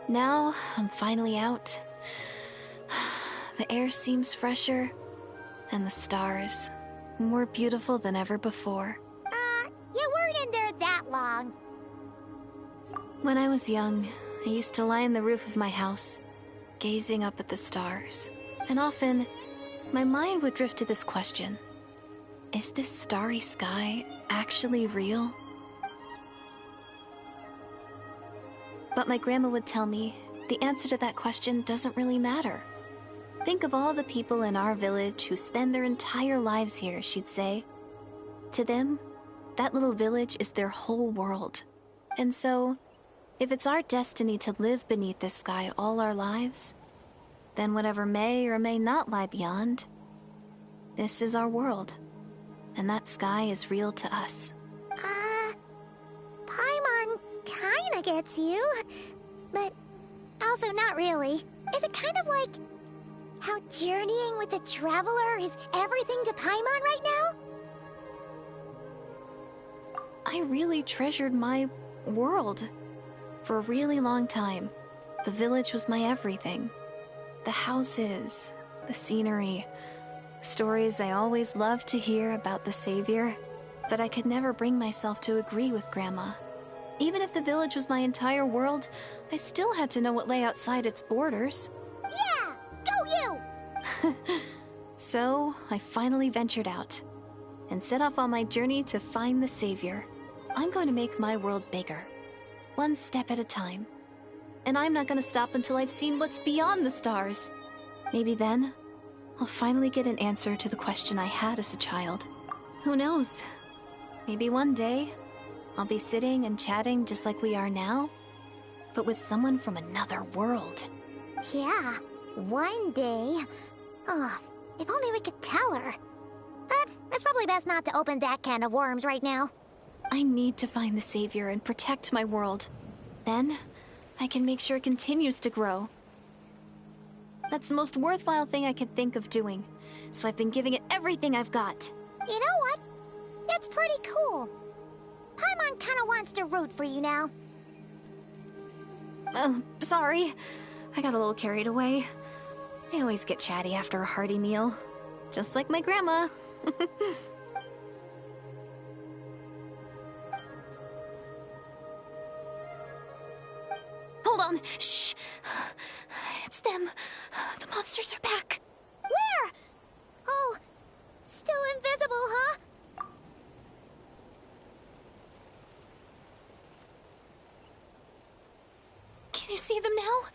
Now, I'm finally out. The air seems fresher, and the stars more beautiful than ever before. You weren't in there that long. When I was young, I used to lie on the roof of my house, gazing up at the stars. And often, my mind would drift to this question. Is this starry sky actually real? But my grandma would tell me, the answer to that question doesn't really matter. Think of all the people in our village who spend their entire lives here, she'd say. To them, that little village is their whole world. And so, if it's our destiny to live beneath this sky all our lives, then whatever may or may not lie beyond, this is our world. And that sky is real to us. Paimon kinda gets you, but also not really. Is it kind of like how journeying with the Traveler is everything to Paimon right now? I really treasured my world. For a really long time, the village was my everything. The houses, the scenery, stories I always loved to hear about the Savior, but I could never bring myself to agree with Grandma. Even if the village was my entire world, I still had to know what lay outside its borders. Yeah! Go you! So, I finally ventured out, and set off on my journey to find the Savior. I'm going to make my world bigger. One step at a time. And I'm not going to stop until I've seen what's beyond the stars. Maybe then, I'll finally get an answer to the question I had as a child. Who knows? Maybe one day, I'll be sitting and chatting just like we are now, but with someone from another world. Yeah, one day. Oh, if only we could tell her. But it's probably best not to open that can of worms right now. I need to find the Savior and protect my world. Then, I can make sure it continues to grow. That's the most worthwhile thing I could think of doing, so I've been giving it everything I've got. You know what? That's pretty cool. Paimon kinda wants to root for you now. Oh, sorry. I got a little carried away. I always get chatty after a hearty meal. Just like my grandma. Hold on. Shh. It's them. The monsters are back. Where? Oh, still invisible, huh? Can you see them now?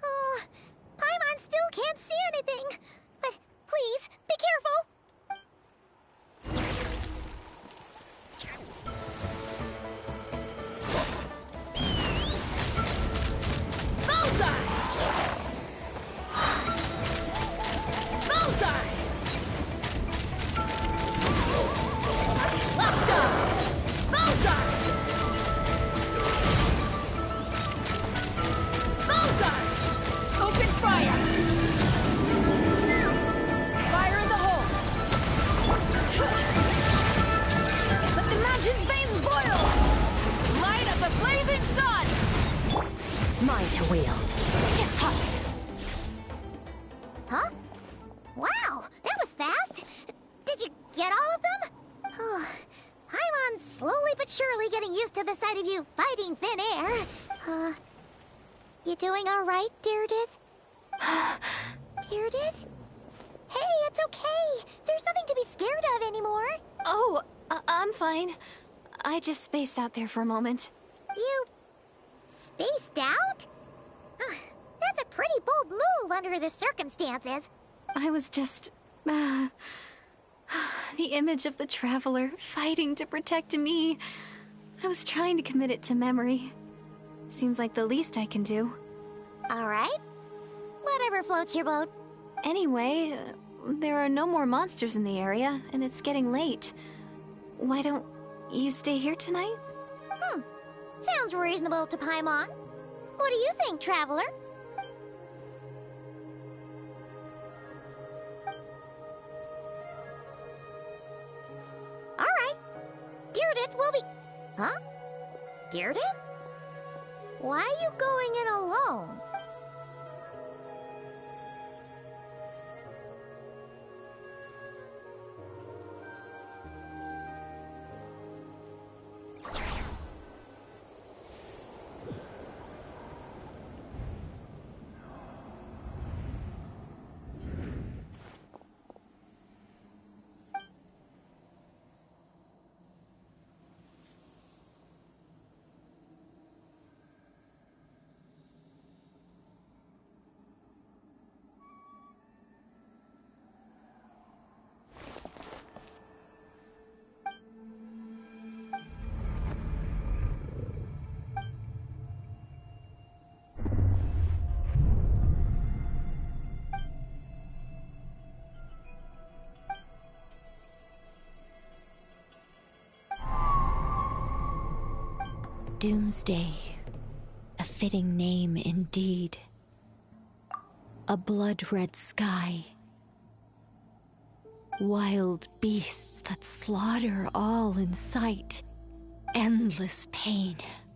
Oh, Paimon still can't see anything. But please, be careful. Open fire! Fire in the hole! Let the magic's veins boil! Light up the blazing sun! Mine to wield. Huh? Wow, that was fast. Did you get all of them? Oh, Paimon's slowly but surely getting used to the sight of you fighting thin air. You doing all right, Deirdith? Deirdith? Hey, it's okay. There's nothing to be scared of anymore. Oh, I'm fine. I just spaced out there for a moment. You spaced out? That's a pretty bold move under the circumstances. I was just... the image of the Traveler fighting to protect me. I was trying to commit it to memory. Seems like the least I can do. All right. Whatever floats your boat. Anyway, there are no more monsters in the area, and it's getting late. Why don't you stay here tonight? Sounds reasonable to Paimon. What do you think, Traveler? All right. Deirdith will be... Huh? Deirdith? Why are you going in alone? Doomsday. A fitting name indeed. A blood-red sky. Wild beasts that slaughter all in sight. Endless pain.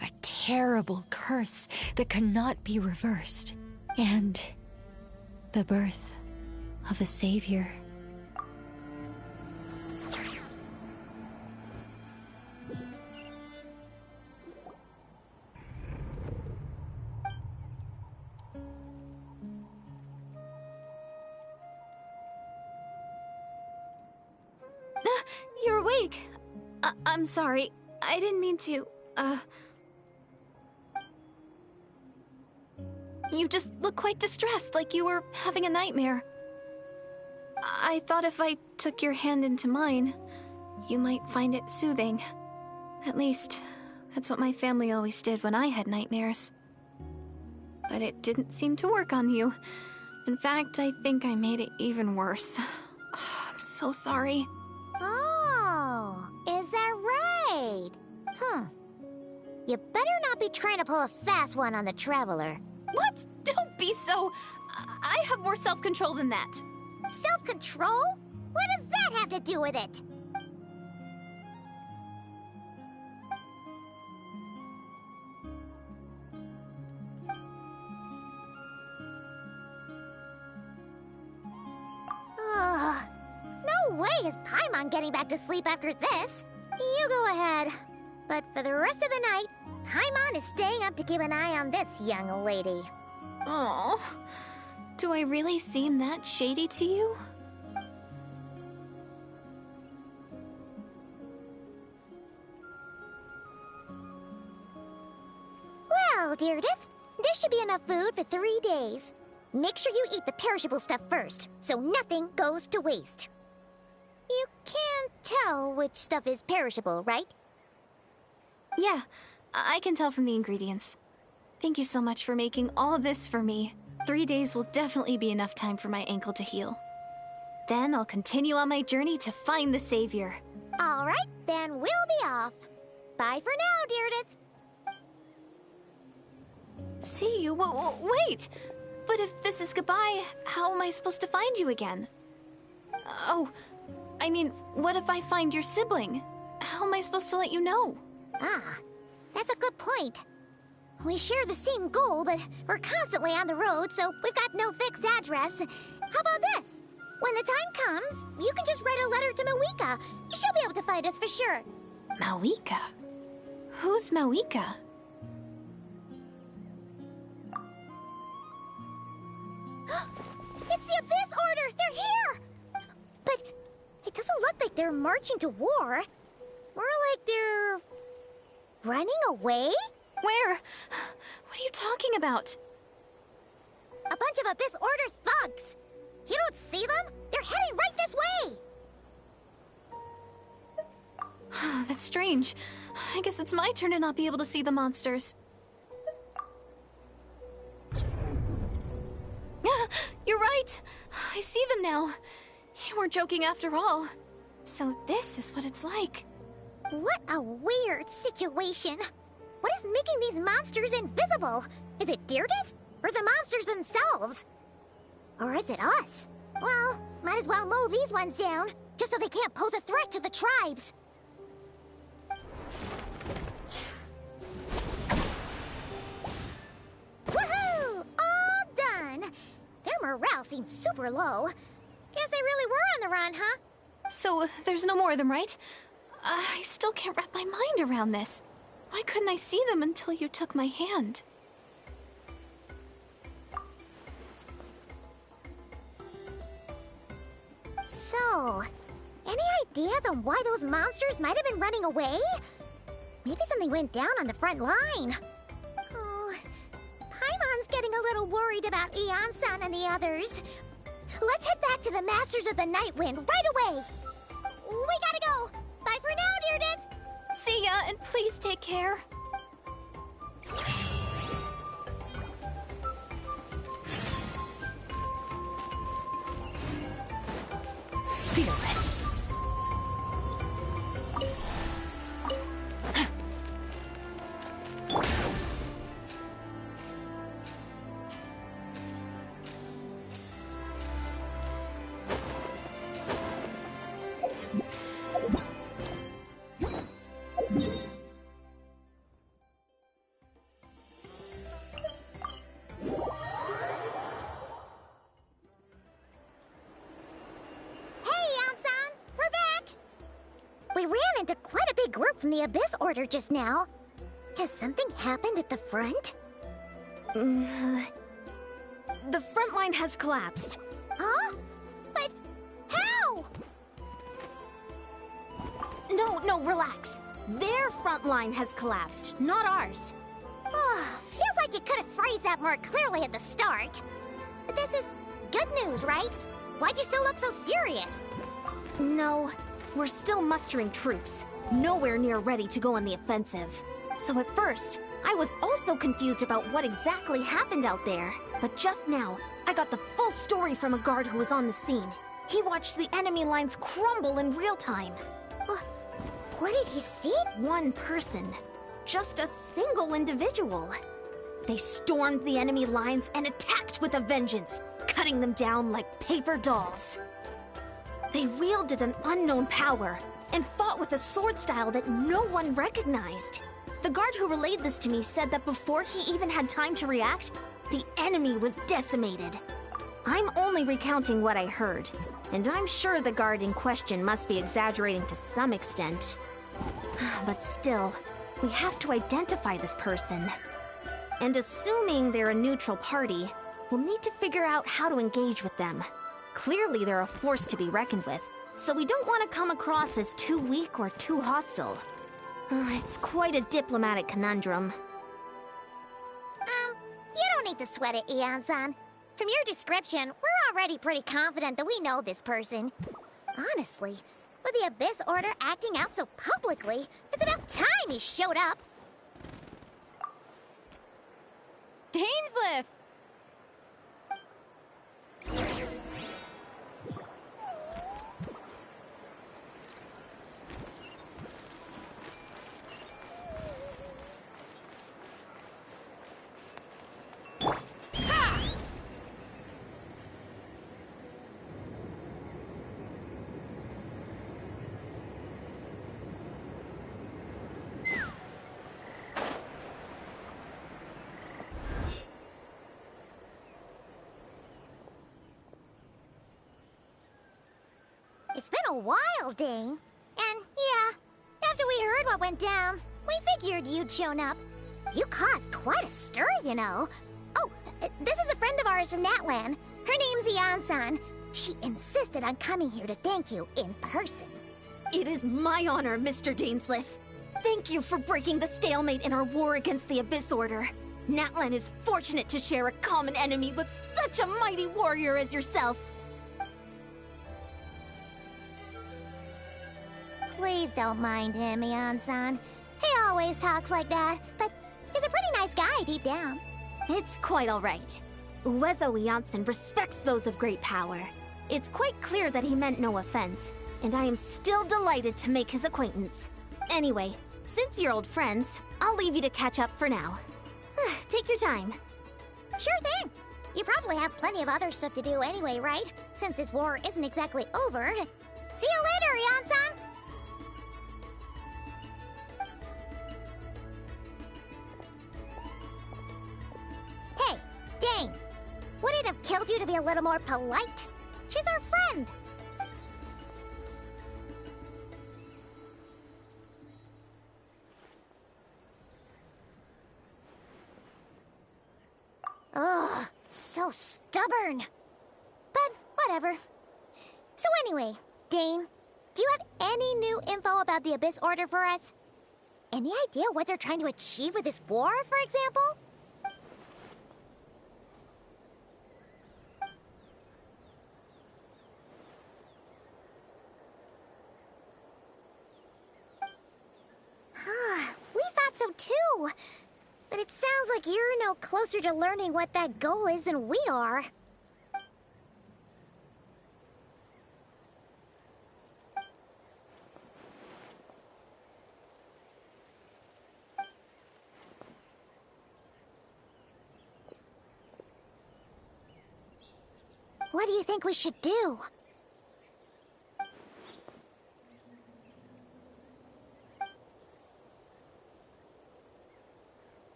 A terrible curse that cannot be reversed. And the birth of a savior. mistake. I'm sorry. I didn't mean to, You just look quite distressed, like you were having a nightmare. I thought if I took your hand into mine, you might find it soothing. At least, that's what my family always did when I had nightmares. But it didn't seem to work on you. In fact, I think I made it even worse. I'm so sorry. Oh, is that right? You better not be trying to pull a fast one on the Traveler. What? Don't be so... I have more self-control than that. Self-control? What does that have to do with it? Ugh. No way is Paimon getting back to sleep after this. You go ahead. But for the rest of the night, Paimon is staying up to keep an eye on this young lady. Oh, do I really seem that shady to you? Well, Deirdre, there should be enough food for 3 days. Make sure you eat the perishable stuff first, so nothing goes to waste. You can't tell which stuff is perishable, right? Yeah, I can tell from the ingredients. Thank you so much for making all of this for me. 3 days will definitely be enough time for my ankle to heal. Then I'll continue on my journey to find the Savior. All right, then we'll be off. Bye for now, Deirdre. See you? Wait! But if this is goodbye, how am I supposed to find you again? Oh, I mean, what if I find your sibling? How am I supposed to let you know? Ah, that's a good point. We share the same goal, but we're constantly on the road, so we've got no fixed address. How about this? When the time comes, you can just write a letter to Mawika. She'll be able to find us for sure. Mawika? Who's Mawika? It's the Abyss Order! They're here! But it doesn't look like they're marching to war. More like they're... running away? Where? What are you talking about? A bunch of Abyss Order thugs! You don't see them? They're heading right this way! That's strange. I guess it's my turn to not be able to see the monsters. You're right! I see them now. You weren't joking after all. So this is what it's like. What a weird situation. What is making these monsters invisible? Is it Deirdre? Or the monsters themselves? Or is it us? Well, might as well mow these ones down, just so they can't pose a threat to the tribes. Woohoo! All done! Their morale seems super low. Guess they really were on the run, huh? So, there's no more of them, right? I still can't wrap my mind around this. Why couldn't I see them until you took my hand? So, any ideas on why those monsters might have been running away? Maybe something went down on the front line. Oh, Paimon's getting a little worried about Ian-san and the others. Let's head back to the Masters of the Night Wind right away. We gotta go. Bye for now, Deirdre. See ya, and please take care. Fearless. From the Abyss Order just now. Has something happened at the front? The front line has collapsed. Huh? But how? No, relax. Their front line has collapsed, not ours. Feels like you could have phrased that more clearly at the start. But this is good news, right? Why'd you still look so serious? No, we're still mustering troops. Nowhere near ready to go on the offensive. So at first, I was also confused about what exactly happened out there. But just now, I got the full story from a guard who was on the scene. He watched the enemy lines crumble in real time. What did he see? One person. Just a single individual. They stormed the enemy lines and attacked with a vengeance, cutting them down like paper dolls. They wielded an unknown power and fought with a sword style that no one recognized. The guard who relayed this to me said that before he even had time to react, the enemy was decimated. I'm only recounting what I heard, and I'm sure the guard in question must be exaggerating to some extent. But still, we have to identify this person. And assuming they're a neutral party, we'll need to figure out how to engage with them. Clearly they're a force to be reckoned with, so we don't want to come across as too weak or too hostile. It's quite a diplomatic conundrum. You don't need to sweat it, Ian-san. From your description, we're already pretty confident that we know this person. Honestly, with the Abyss Order acting out so publicly, it's about time he showed up. Dainsliff! It's been a while, Dane. And yeah, after we heard what went down, we figured you'd shown up. You caused quite a stir, you know. Oh, this is a friend of ours from Natlan. Her name's Ian-san. She insisted on coming here to thank you in person. It is my honor, Mr. Dainsliff. Thank you for breaking the stalemate in our war against the Abyss Order. Natlan is fortunate to share a common enemy with such a mighty warrior as yourself. Please don't mind him, Ian-san. He always talks like that, but he's a pretty nice guy deep down. It's quite all right. Uezo Janssen respects those of great power. It's quite clear that he meant no offense, and I am still delighted to make his acquaintance. Anyway, since you're old friends, I'll leave you to catch up for now. Take your time. Sure thing. You probably have plenty of other stuff to do anyway, right? Since this war isn't exactly over. See you later, Ian-san! Hey, Dane! Would it have killed you to be a little more polite? She's our friend! Ugh, so stubborn. But whatever. So anyway, Dane, do you have any new info about the Abyss Order for us? Any idea what they're trying to achieve with this war, for example? We thought so too. But it sounds like you're no closer to learning what that goal is than we are. What do you think we should do?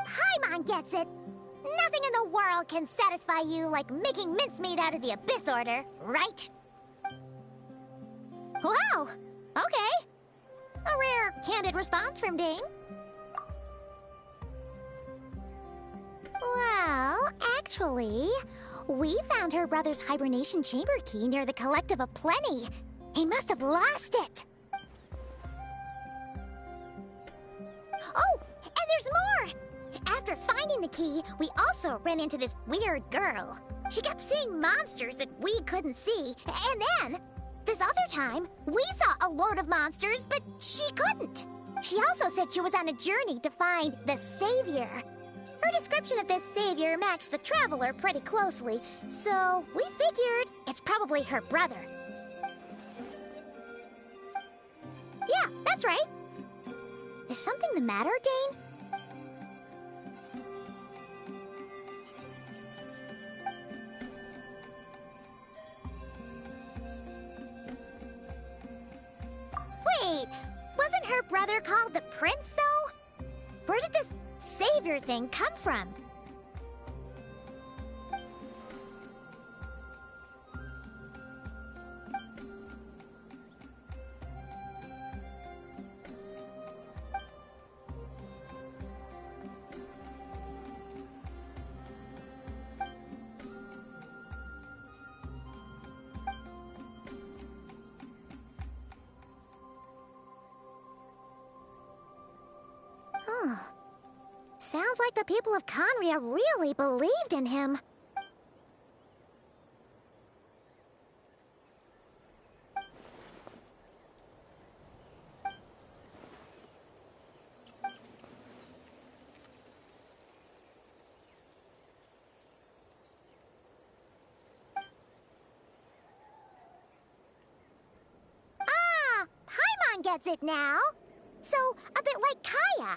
Paimon gets it. Nothing in the world can satisfy you like making mincemeat out of the Abyss Order, right? Wow, okay. A rare, candid response from Dane. Actually, we found her brother's hibernation chamber key near the Collective of Plenty. He must have lost it. Oh, and there's more! After finding the key, we also ran into this weird girl. She kept seeing monsters that we couldn't see, and then, this other time, we saw a load of monsters, but she couldn't. She also said she was on a journey to find the Savior. Her description of this Savior matched the Traveler pretty closely, so we figured it's probably her brother. Yeah, that's right. Is something the matter, Dane? Wait, wasn't her brother called the Prince, though? Where did this Savior thing come from? Sounds like the people of Conria really believed in him. Ah, Paimon gets it now. So, a bit like Kaya.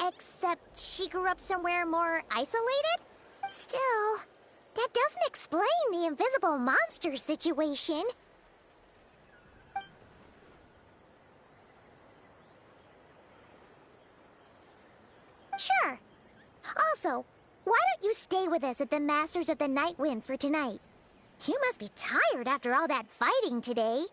Except she grew up somewhere more isolated? Still, that doesn't explain the invisible monster situation. Sure. Also, why don't you stay with us at the Masters of the Night Wind for tonight? You must be tired after all that fighting today.